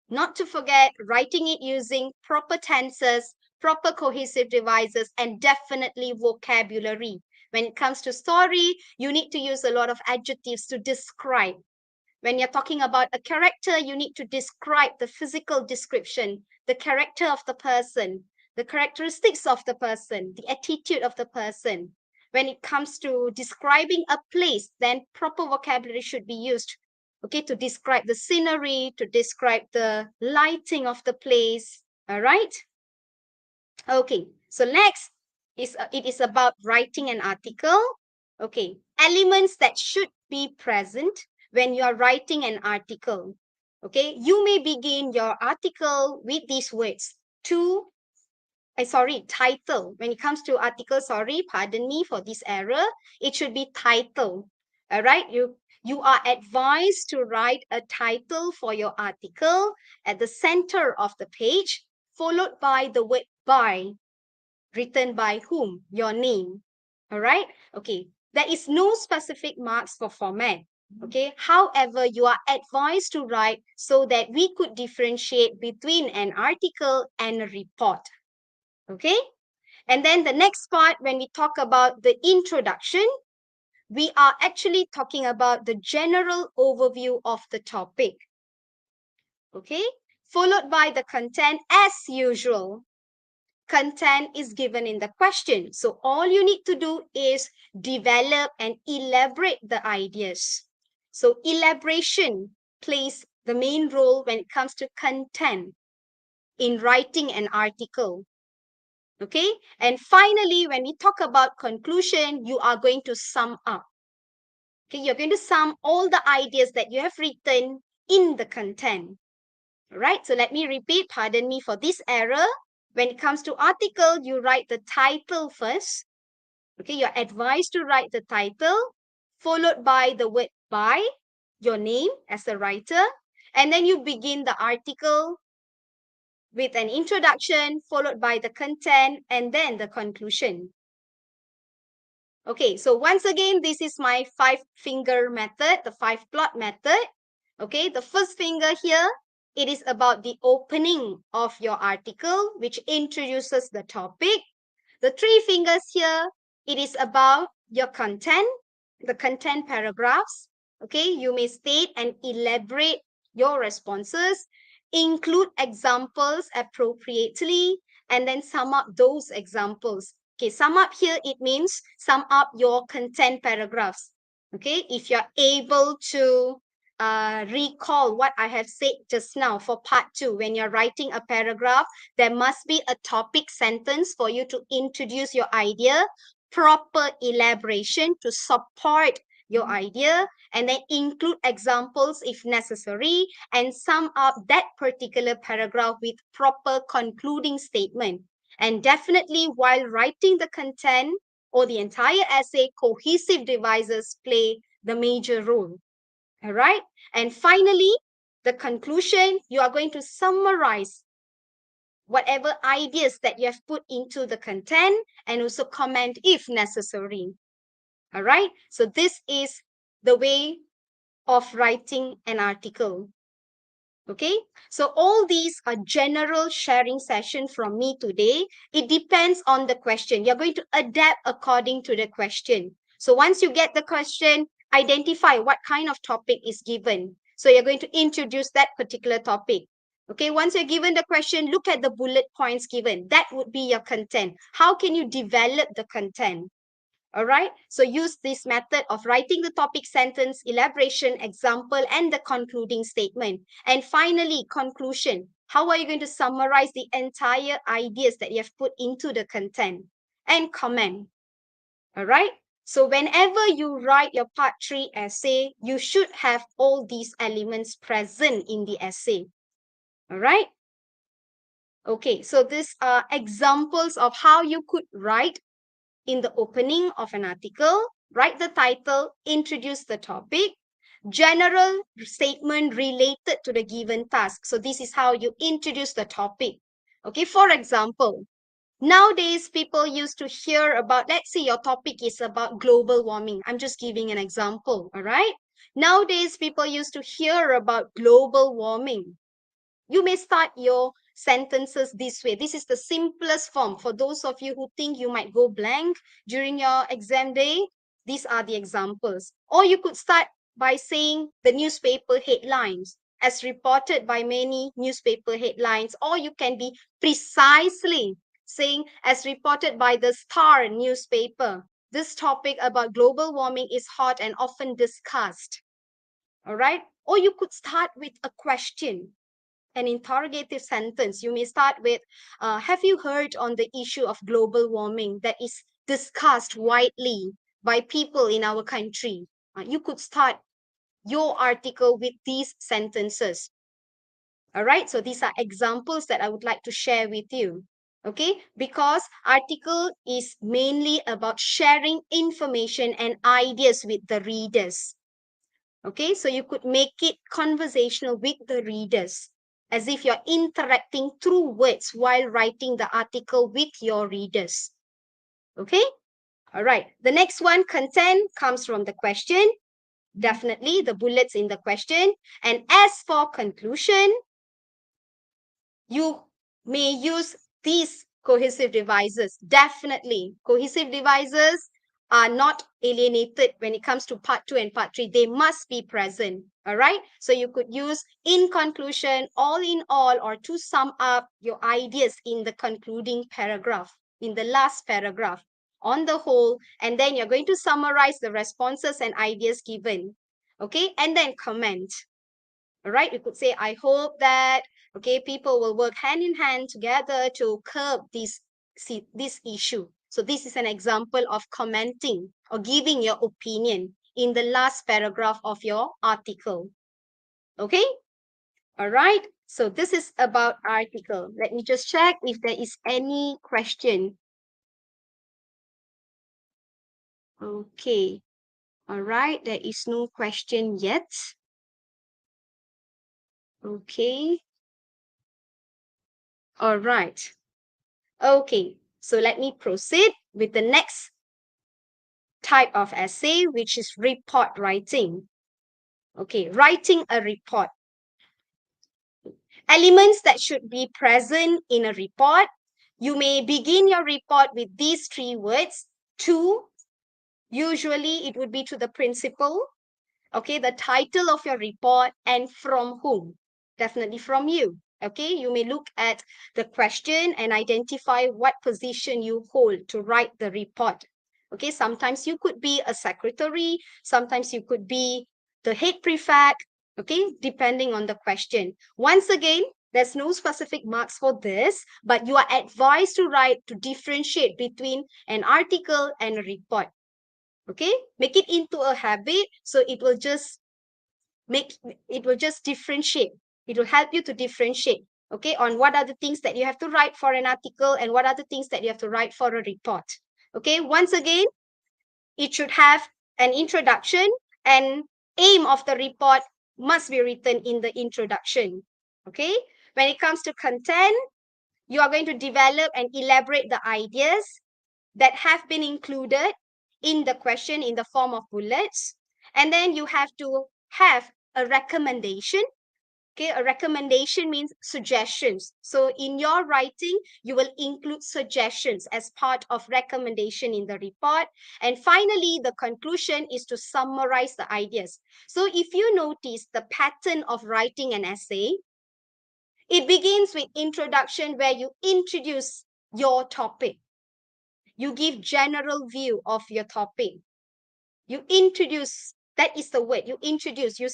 writing it using proper tenses, proper cohesive devices, and definitely vocabulary. When it comes to story, you need to use a lot of adjectives to describe. When you're talking about a character, you need to describe the physical description, the character of the person, the characteristics of the person, the attitude of the person. When it comes to describing a place, then proper vocabulary should be used, okay, to describe the scenery, to describe the lighting of the place, all right? Okay, so next it is about writing an article. Okay, elements that should be present when you are writing an article. Okay, you may begin your article with these words. Title. When it comes to article, pardon me for this error. It should be title. All right, you are advised to write a title for your article at the center of the page, followed by the word by, written by whom, your name. All right, okay. There is no specific marks for format. Okay, however, you are advised to write so that we could differentiate between an article and a report. Okay, and then the next part, when we talk about the introduction, we are actually talking about the general overview of the topic. Okay, followed by the content as usual. Content is given in the question. So all you need to do is develop and elaborate the ideas. So elaboration plays the main role when it comes to content in writing an article. Okay, and finally, when we talk about conclusion, you are going to sum up. Okay, you're going to sum all the ideas that you have written in the content. All right, so let me repeat, pardon me for this error. When it comes to article, you write the title first. Okay, you're advised to write the title, followed by the word by, your name as a writer, and then you begin the article with an introduction, followed by the content, and then the conclusion. Okay, so once again, this is my 5-finger method, the 5-plot method. Okay, the first finger here, it is about the opening of your article, which introduces the topic. The 3 fingers here, it is about your content, the content paragraphs. Okay, you may state and elaborate your responses, include examples appropriately, and then sum up those examples. Okay, sum up here, it means sum up your content paragraphs. Okay, if you're able to recall what I have said just now for part 2, when you're writing a paragraph, there must be a topic sentence for you to introduce your idea, proper elaboration to support your idea, and then include examples if necessary, and sum up that particular paragraph with proper concluding statement. And definitely, while writing the content or the entire essay, cohesive devices play the major role. All right. And finally, the conclusion, you are going to summarize whatever ideas that you have put into the content and also comment if necessary. All right. So this is the way of writing an article. Okay, so all these are general sharing session from me today. It depends on the question. You're going to adapt according to the question. So once you get the question, identify what kind of topic is given. So you're going to introduce that particular topic. Okay, once you're given the question, look at the bullet points given. That would be your content. How can you develop the content? All right, so use this method of writing the topic sentence, elaboration, example, and the concluding statement. And finally, conclusion. How are you going to summarize the entire ideas that you have put into the content? And comment. All right, so whenever you write your part 3 essay, you should have all these elements present in the essay. All right. Okay, so these are examples of how you could write in the opening of an article, write the title, introduce the topic, general statement related to the given task. So this is how you introduce the topic. Okay, for example, nowadays people used to hear about, let's say your topic is about global warming. I'm just giving an example, all right? Nowadays people used to hear about global warming. You may start your sentences this way. This is the simplest form. For those of you who think you might go blank during your exam day, these are the examples. Or you could start by saying the newspaper headlines as reported by many newspaper headlines, or you can be precisely saying as reported by the Star newspaper. This topic about global warming is hot and often discussed. All right? Or you could start with a question, an interrogative sentence. You may start with, have you heard on the issue of global warming that is discussed widely by people in our country? You could start your article with these sentences. All right, so these are examples that I would like to share with you. Okay, because article is mainly about sharing information and ideas with the readers. Okay, so you could make it conversational with the readers, as if you're interacting through words while writing the article with your readers. Okay, all right. The next one, content, comes from the question. Definitely the bullets in the question. And as for conclusion, you may use these cohesive devices. Definitely, cohesive devices are not alienated when it comes to part 2 and part 3. They must be present. All right. So you could use in conclusion, all in all, or to sum up your ideas in the concluding paragraph, in the last paragraph, on the whole, and then you're going to summarize the responses and ideas given. Okay. And then comment. All right. You could say, I hope that, okay, people will work hand in hand together to curb this issue. So this is an example of commenting or giving your opinion in the last paragraph of your article. Okay? All right. So this is about article. Let me just check if there is any question. Okay. All right. There is no question yet. Okay. All right. Okay. So let me proceed with the next type of essay, which is report writing. Okay, writing a report. Elements that should be present in a report. You may begin your report with these 3 words. To, usually it would be to the principal. Okay, the title of your report, and from whom? Definitely from you. Okay, you may look at the question and identify what position you hold to write the report. Okay, sometimes you could be a secretary, sometimes you could be the head prefect, okay, depending on the question. Once again, there's no specific marks for this, but you are advised to write to differentiate between an article and a report. Okay, make it into a habit, so it will just differentiate. It will help you to differentiate, okay, on what are the things that you have to write for an article and what are the things that you have to write for a report. Okay, once again, it should have an introduction, and aim of the report must be written in the introduction. Okay, when it comes to content, you are going to develop and elaborate the ideas that have been included in the question in the form of bullets. And then you have to have a recommendation. Okay, a recommendation means suggestions. So in your writing, you will include suggestions as part of recommendation in the report. And finally, the conclusion is to summarize the ideas. So if you notice the pattern of writing an essay, it begins with introduction, where you introduce your topic. You give general view of your topic. You introduce, that is the word, you introduce. You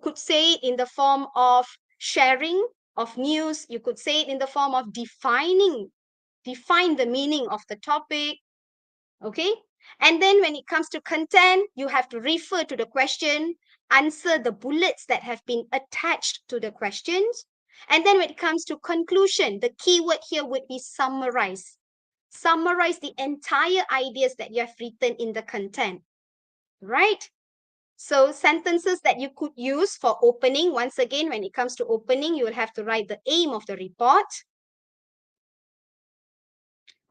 could say it in the form of sharing of news. You could say it in the form of define the meaning of the topic. Okay. And then when it comes to content, you have to refer to the question, answer the bullets that have been attached to the questions. And then when it comes to conclusion, the key word here would be summarize. summarize the entire ideas that you have written in the content, right? So sentences that you could use for opening, once again, when it comes to opening, you will have to write the aim of the report.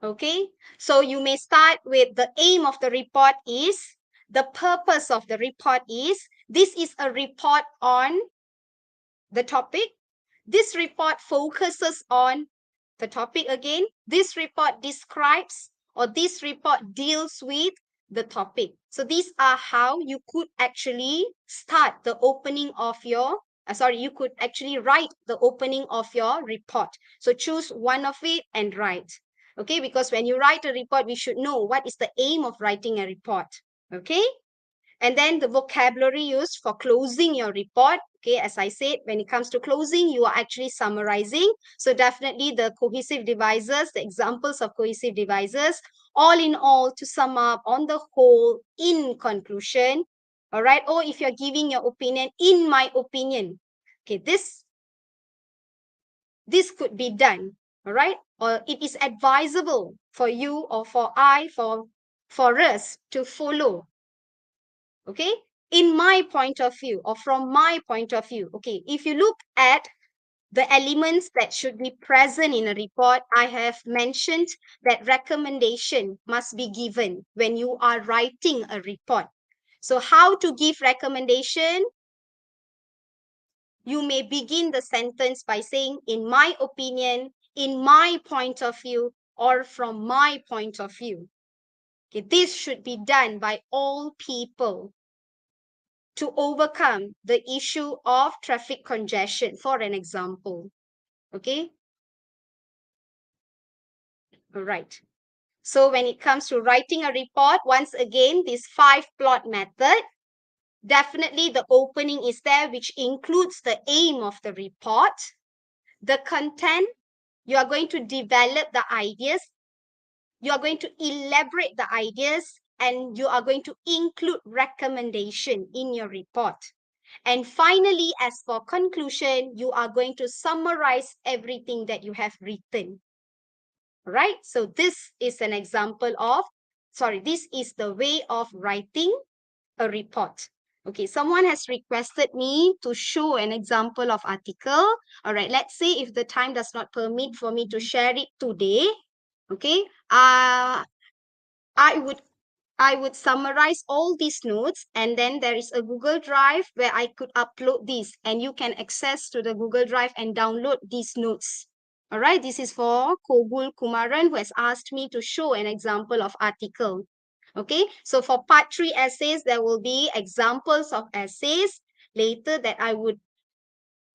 Okay, so you may start with the aim of the report is, the purpose of the report is, this is a report on the topic. This report focuses on the topic again. This report describes, or this report deals with the topic. So these are how you could actually start the opening of your, you could actually write the opening of your report. So choose one of it and write. Okay, because when you write a report, we should know what is the aim of writing a report. Okay, and then the vocabulary used for closing your report. Okay, as I said, when it comes to closing, you are actually summarizing. So definitely the cohesive devices, the examples of cohesive devices, all in all, to sum up, on the whole, in conclusion, all right? Or if you're giving your opinion, in my opinion, okay, this could be done, all right? Or it is advisable for you or for us to follow. Okay, in my point of view, or from my point of view. Okay, if you look at the elements that should be present in a report, I have mentioned that recommendation must be given when you are writing a report. So how to give recommendation? You may begin the sentence by saying, in my opinion, in my point of view, or from my point of view. Okay, this should be done by all people to overcome the issue of traffic congestion, for an example. Okay. All right. So when it comes to writing a report, once again, this 5-plot method, definitely the opening is there, which includes the aim of the report. The content, you are going to develop the ideas. You are going to elaborate the ideas, and you are going to include recommendation in your report. And finally, as for conclusion, you are going to summarize everything that you have written. Right? So this is an example of, this is the way of writing a report. Okay, someone has requested me to show an example of article. All right, let's see if the time does not permit for me to share it today. Okay, I would summarize all these notes, and then there is a Google Drive where I could upload these, and you can access to the Google Drive and download these notes. All right, this is for Kogul Kumaran, who has asked me to show an example of article. Okay, so for part 3 essays, there will be examples of essays later that I would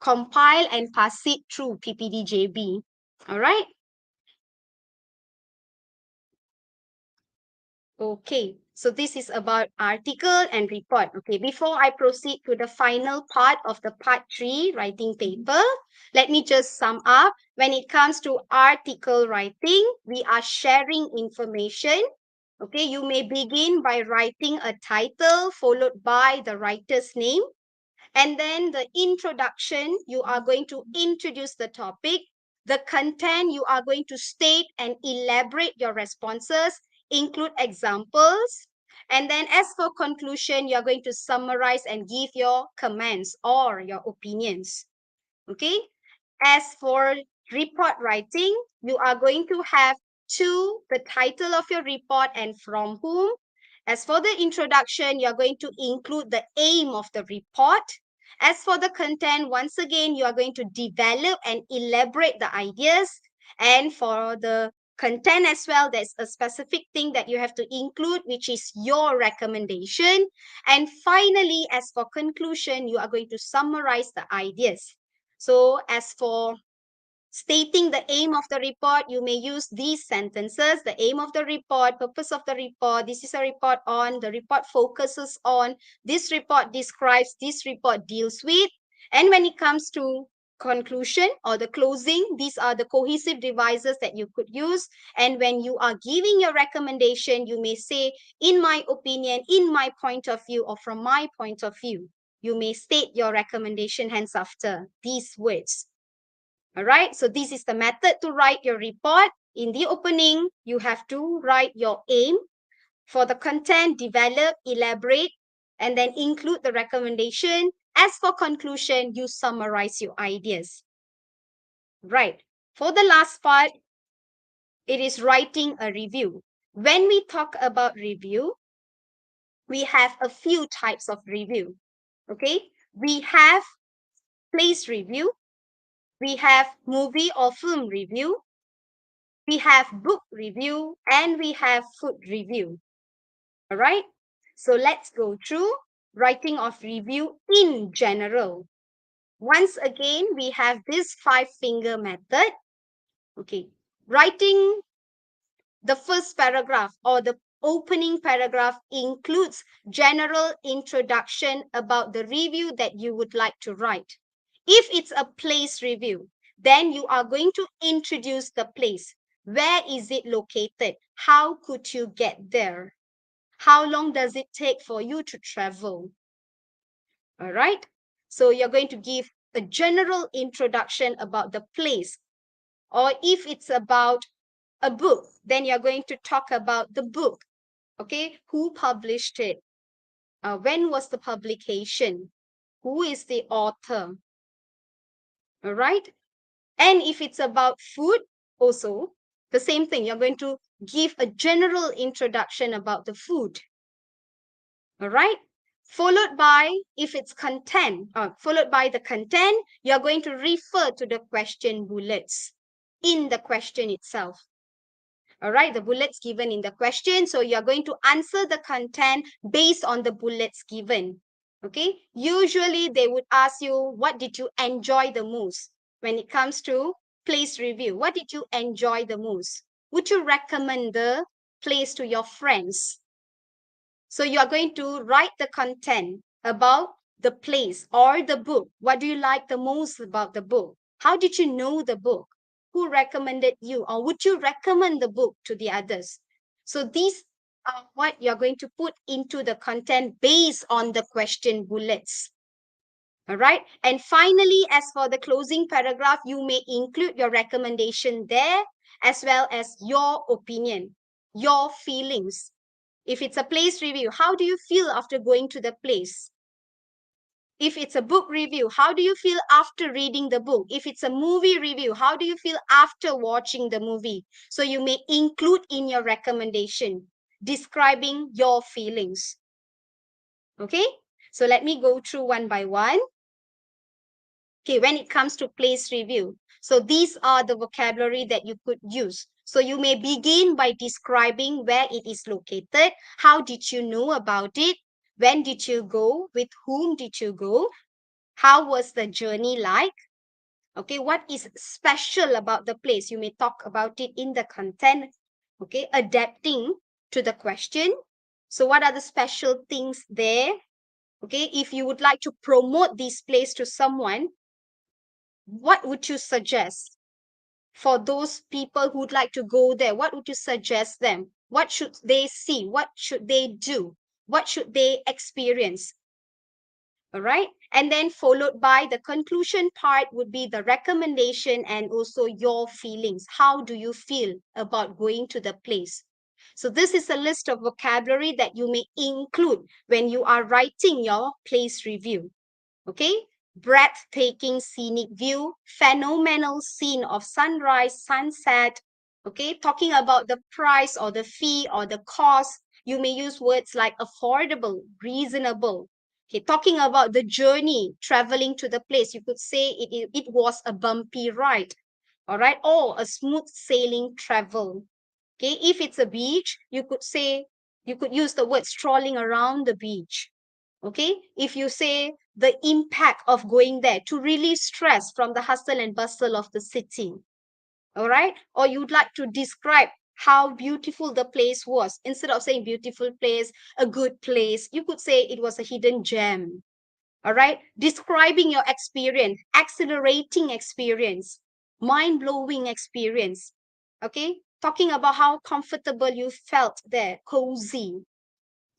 compile and pass it through PPDJB. All right. Okay, so this is about article and report. Okay, before I proceed to the final part of the part 3 writing paper, let me just sum up. When it comes to article writing, we are sharing information. Okay, you may begin by writing a title followed by the writer's name. And then the introduction, you are going to introduce the topic. The content, you are going to state and elaborate your responses, include examples. And then as for conclusion, you are going to summarize and give your comments or your opinions. Okay. As for report writing, you are going to have the title of your report and from whom. As for the introduction, you are going to include the aim of the report. As for the content, once again, you are going to develop and elaborate the ideas. And for the content as well, there's a specific thing that you have to include, which is your recommendation. And finally, as for conclusion, you are going to summarize the ideas. So as for stating the aim of the report, you may use these sentences. The aim of the report, purpose of the report, this is a report on, the report focuses on, this report describes, this report deals with. And when it comes to conclusion or the closing, these are the cohesive devices that you could use. And when you are giving your recommendation, you may say, in my opinion, in my point of view, or from my point of view. You may state your recommendation hence after these words. All right, so this is the method to write your report. in the opening, you have to write your aim. For the content, develop, elaborate, and then include the recommendation. As for conclusion, you summarize your ideas. Right. For the last part, it is writing a review. When we talk about review, we have a few types of review. Okay. We have place review. We have movie or film review. We have book review, and we have food review. All right. So let's go through writing of review in general. Once again, we have this 5-finger method. Okay. Writing the first paragraph or the opening paragraph includes general introduction about the review that you would like to write. If it's a place review, then you are going to introduce the place. Where is it located? How could you get there? How long does it take for you to travel? All right. So you're going to give a general introduction about the place. Or if it's about a book, then you're going to talk about the book. Okay. Who published it? When was the publication? Who is the author? All right. And if it's about food, also the same thing. You're going to give a general introduction about the food. All right. Followed by, if it's content, followed by the content, you're going to refer to the question bullets in the question itself. All right, the bullets given in the question. So you're going to answer the content based on the bullets given. Okay. Usually they would ask you, what did you enjoy the most when it comes to place review? What did you enjoy the most? Would you recommend the place to your friends? So you are going to write the content about the place or the book. What do you like the most about the book? How did you know the book? Who recommended you? Or would you recommend the book to the others? So these are what you're going to put into the content based on the question bullets. All right. And finally, as for the closing paragraph, you may include your recommendation there as well as your opinion, your feelings. If it's a place review, how do you feel after going to the place? If it's a book review, how do you feel after reading the book? If it's a movie review, how do you feel after watching the movie? So you may include in your recommendation, describing your feelings. Okay, so let me go through one by one. Okay, when it comes to place review, so these are the vocabulary that you could use. So you may begin by describing where it is located. How did you know about it? When did you go? With whom did you go? How was the journey like? Okay, what is special about the place? You may talk about it in the content. Okay, adapting to the question. So what are the special things there? Okay, if you would like to promote this place to someone, what would you suggest for those people who would like to go there? What would you suggest them? What should they see? What should they do? What should they experience? All right. And then followed by the conclusion part would be the recommendation and also your feelings. How do you feel about going to the place? So this is a list of vocabulary that you may include when you are writing your place review. Okay. Breathtaking scenic view, phenomenal scene of sunrise, sunset. Okay, talking about the price or the fee or the cost, you may use words like affordable, reasonable. Okay, talking about the journey, traveling to the place, you could say it was a bumpy ride. All right, or a smooth sailing travel. Okay, if it's a beach, you could use the word strolling around the beach. Okay, if you say the impact of going there to relieve stress from the hustle and bustle of the city. All right, or you'd like to describe how beautiful the place was. Instead of saying beautiful place, a good place, you could say it was a hidden gem. All right, describing your experience, accelerating experience, mind-blowing experience. Okay, talking about how comfortable you felt there, cozy.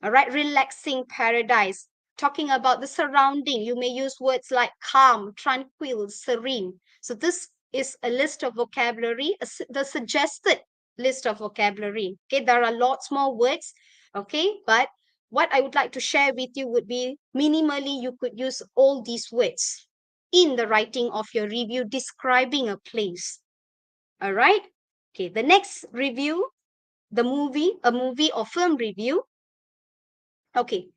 All right, relaxing paradise. Talking about the surrounding, you may use words like calm, tranquil, serene. So this is a list of vocabulary, the suggested list of vocabulary. Okay, there are lots more words. Okay, but what I would like to share with you would be minimally you could use all these words in the writing of your review describing a place. All right. Okay, the next review, a movie or film review. Okay,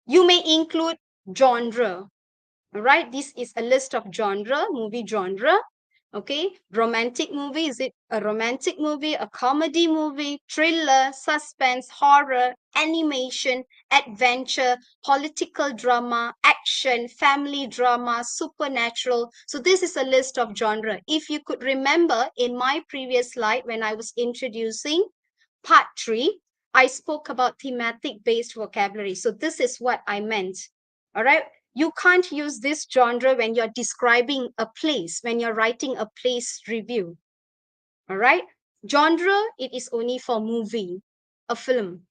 you may include genre. All right, this is a list of genre, movie genre. Okay, romantic movie, is it a romantic movie, a comedy movie, thriller, suspense, horror, animation, adventure, political drama, action, family drama, supernatural? So this is a list of genre. If you could remember in my previous slide when I was introducing part 3, I spoke about thematic based vocabulary. So this is what I meant. All right. You can't use this genre when you're describing a place, when you're writing a place review. All right. Genre, it is only for movie, a film.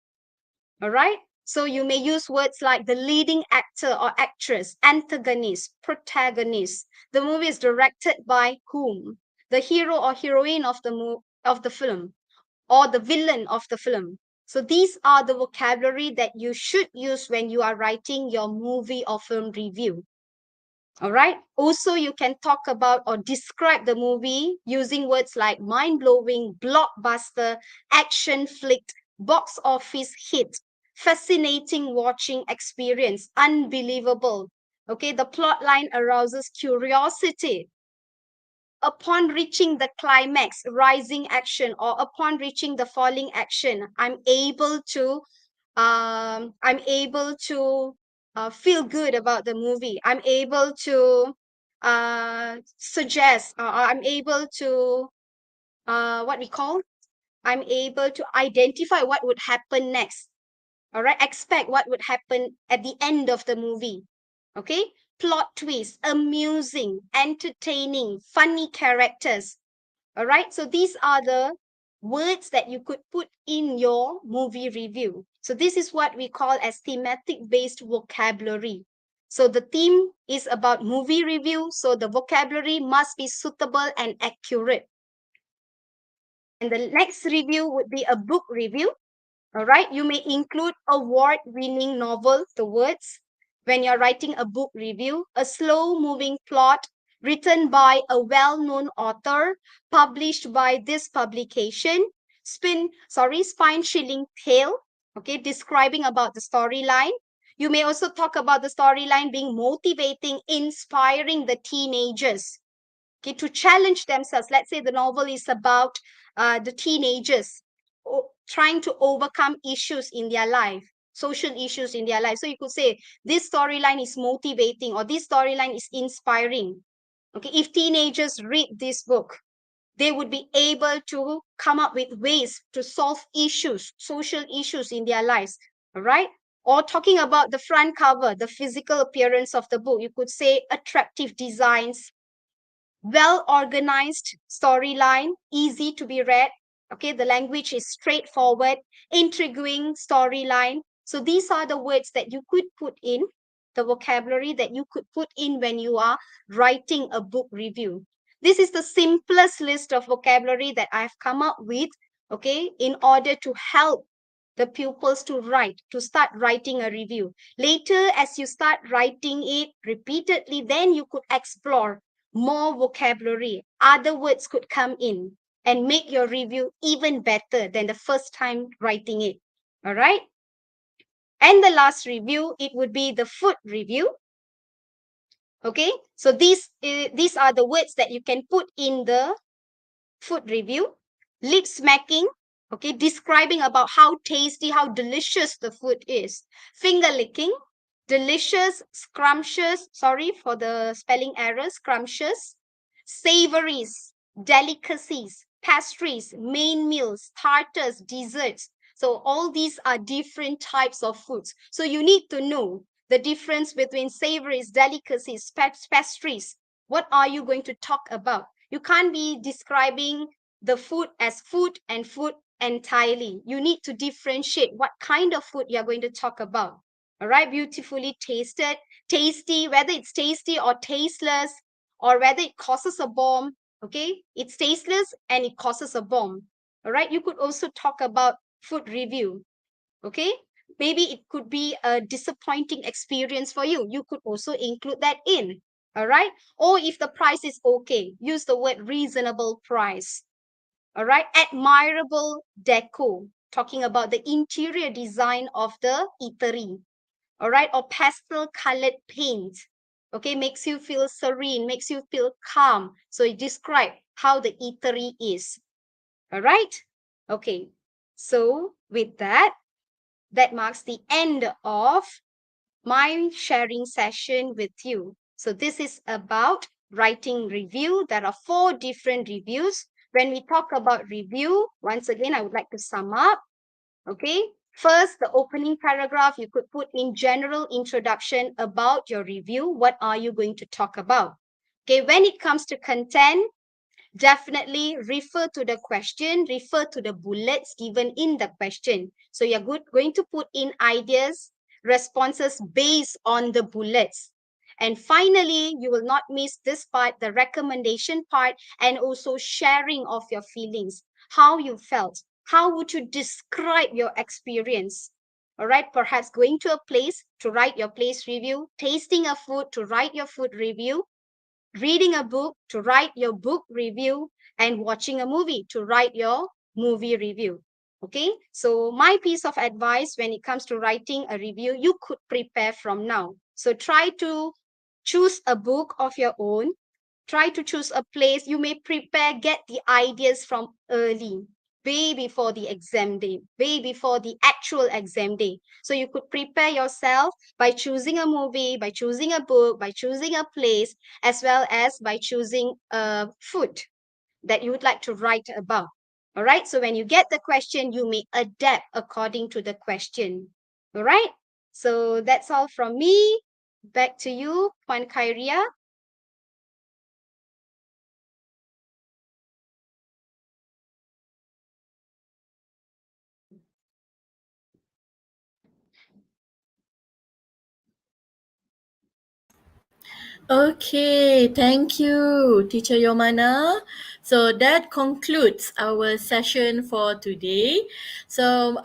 All right. So you may use words like the leading actor or actress, antagonist, protagonist. The movie is directed by whom? The hero or heroine of the film, or the villain of the film. So these are the vocabulary that you should use when you are writing your movie or film review. All right. Also, you can talk about or describe the movie using words like mind-blowing, blockbuster, action flick, box office hit, fascinating watching experience, unbelievable. Okay, the plot line arouses curiosity. Upon reaching the climax, rising action, or upon reaching the falling action, I'm able to feel good about the movie. I'm able to suggest, I'm able to I'm able to identify what would happen next. All right, expect what would happen at the end of the movie. Okay, plot twist, amusing, entertaining, funny characters. All right, so these are the words that you could put in your movie review. So this is what we call as thematic based vocabulary. So the theme is about movie review, so the vocabulary must be suitable and accurate. And the next review would be a book review. All right, you may include award-winning novel, the words, when you're writing a book review, a slow-moving plot written by a well-known author, published by this publication, spine-chilling tale, okay, describing about the storyline. You may also talk about the storyline being motivating, inspiring the teenagers, okay, to challenge themselves. Let's say the novel is about the teenagers trying to overcome issues in their life, social issues in their life. So you could say this storyline is motivating or this storyline is inspiring. Okay, if teenagers read this book, they would be able to come up with ways to solve issues, social issues in their lives. All right. Or talking about the front cover, the physical appearance of the book, you could say attractive designs, well-organized storyline, easy to be read. Okay, the language is straightforward, intriguing storyline. So these are the words that you could put in, the vocabulary that you could put in when you are writing a book review. This is the simplest list of vocabulary that I've come up with, okay, in order to help the pupils to start writing a review. Later, as you start writing it repeatedly, then you could explore more vocabulary. Other words could come in and make your review even better than the first time writing it. All right. And the last review, it would be the food review. Okay. So these are the words that you can put in the food review. Lip smacking. Okay. Describing about how tasty, how delicious the food is. Finger licking. Delicious, scrumptious, sorry for the spelling error, scrumptious, savories, delicacies, pastries, main meals, starters, desserts. So all these are different types of foods. So you need to know the difference between savories, delicacies, pastries. What are you going to talk about? You can't be describing the food as food entirely. You need to differentiate what kind of food you're going to talk about. All right, beautifully tasted, tasty, whether it's tasty or tasteless, or whether it causes a bomb, Okay, it's tasteless and it causes a bomb. All right, you could also talk about food review. Okay, maybe it could be a disappointing experience for you. You could also include that in. All right, or if the price is okay, use the word reasonable price. All right, admirable deco, talking about the interior design of the eatery. All right, or pastel colored paint. Okay, makes you feel serene, makes you feel calm. So it describe how the eatery is. All right, okay. So with that, that marks the end of my sharing session with you. So this is about writing review. There are 4 different reviews. When we talk about review, once again, I would like to sum up. Okay, first, the opening paragraph, you could put in general introduction about your review. What are you going to talk about? Okay, when it comes to content, definitely refer to the question, refer to the bullets given in the question. So you're going to put in ideas, responses based on the bullets. And finally, you will not miss this part, the recommendation part, and also sharing of your feelings, how you felt, how would you describe your experience? All right, perhaps going to a place to write your place review, tasting a food to write your food review, reading a book to write your book review, and watching a movie to write your movie review. Okay, so my piece of advice when it comes to writing a review, you could prepare from now. So try to choose a book of your own. Try to choose a place. You may prepare, get the ideas from early, way before the exam day, way before the actual exam day. So you could prepare yourself by choosing a movie, by choosing a book, by choosing a place, as well as by choosing a food that you would like to write about. All right. So when you get the question, you may adapt according to the question. All right. So that's all from me. Back to you, Puan Khairia. Okay, thank you, Teacher Yomana. So that concludes our session for today. So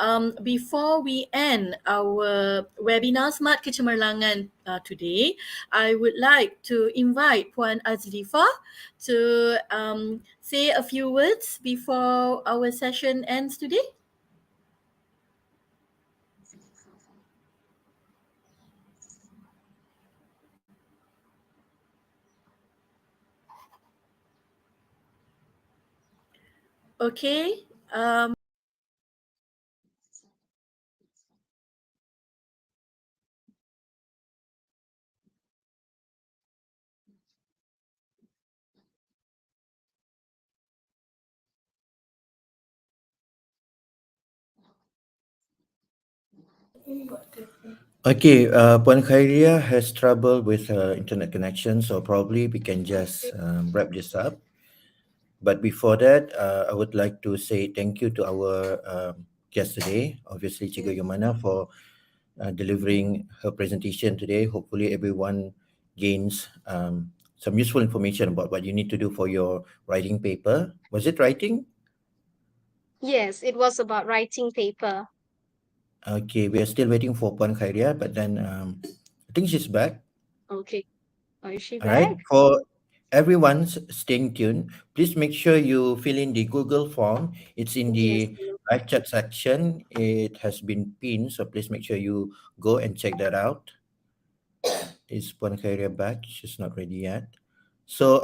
before we end our webinar Smart Kecemerlangan today, I would like to invite Puan Azlifa to say a few words before our session ends today. Okay. Okay, Puan Khairia has trouble with her internet connection, so probably we can just wrap this up. But before that, I would like to say thank you to our guest today, obviously Cikgu Yomana, for delivering her presentation today. Hopefully everyone gains some useful information about what you need to do for your writing paper. Was it writing? Yes, it was about writing paper. Okay, we are still waiting for Puan Khairia, but then I think she's back. Okay. Oh, is she All right. back? For everyone staying tuned, please make sure you fill in the Google form. It's in Yes. the live chat section. It has been pinned, so please make sure you go and check that out. Is Puan Khairia back? She's not ready yet. So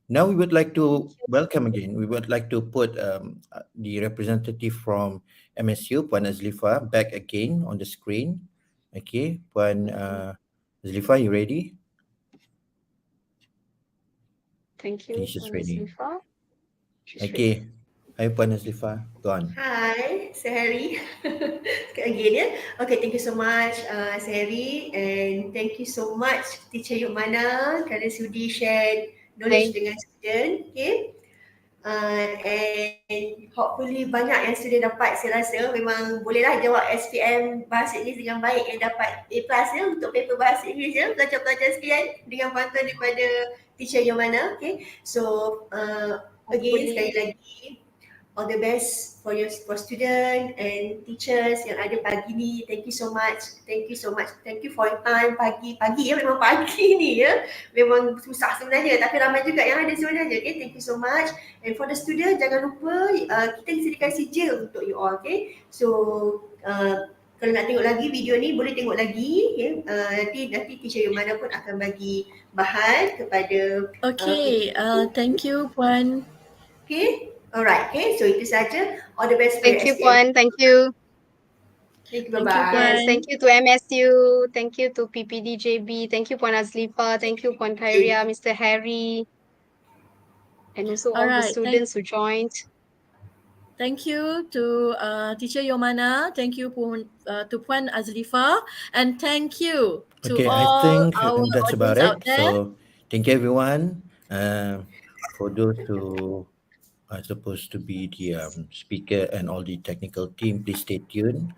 now we would like Thank to you. welcome again. We would like to put the representative from MSU, Puan Azlifa, back again on the screen. Okay, Puan Azlifa, you ready? Thank I think you, she's Ms. ready. Lifa. She's ready. Okay. Hi, Puan Azlifa. Go on. Hi, Sehari. Again, yeah. Okay, thank you so much, Sehari, and thank you so much, Teacher Yomana, kerana sudi share knowledge Thank dengan student. Okay. And hopefully banyak yang student dapat, saya rasa memang bolehlah jawab SPM Bahasa Inggeris dengan baik, yang dapat A+ ya untuk paper Bahasa Inggeris ya, pelajar-pelajar sekalian, dengan bantuan daripada Teacher Yomana. Okay, so again sekali Hopefully. lagi, all the best for student and teachers yang ada pagi ni. Thank you so much. Thank you so much. Thank you for your time. Pagi ya, memang pagi ni ya. Memang susah sebenarnya tapi ramai juga yang ada sebenarnya. Okay, thank you so much. And for the student, jangan lupa kita disediakan sijil untuk you all. Okay, so kalau nak tengok lagi video ni boleh tengok lagi ya. Nanti Teacher Yomana pun akan bagi bahan kepada Okay, thank you Puan. okay. Alright, okay. So itu saja. All the best for Thank your you, SPM. Puan. Thank you. Thank you. Thank you, Bye-bye. Puan. Yes, thank you to MSU. Thank you to PPD JB. Thank you, Puan Azlifa. Thank you, Puan Khairia, Mr. Harry. And also all the Alright, students who joined. Thank you to Teacher Yomana. Thank you to Puan Azlifa, and thank you to Okay, I all think our that's about audience out it. there. So thank you everyone. For those who are supposed to be the speaker and all the technical team, please stay tuned.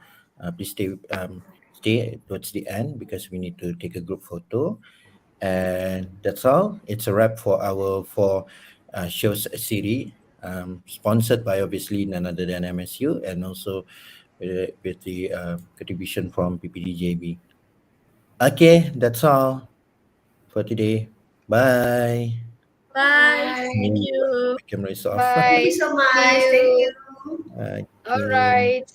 Please stay towards the end because we need to take a group photo. And that's all. It's a wrap for our shows series, sponsored by obviously none other than MSU and also with the contribution from PPDJB. Okay, that's all for today. Bye. Bye. Thank you. Camera is off. Bye. Thank you so much. See Thank you. you. Thank All you. right.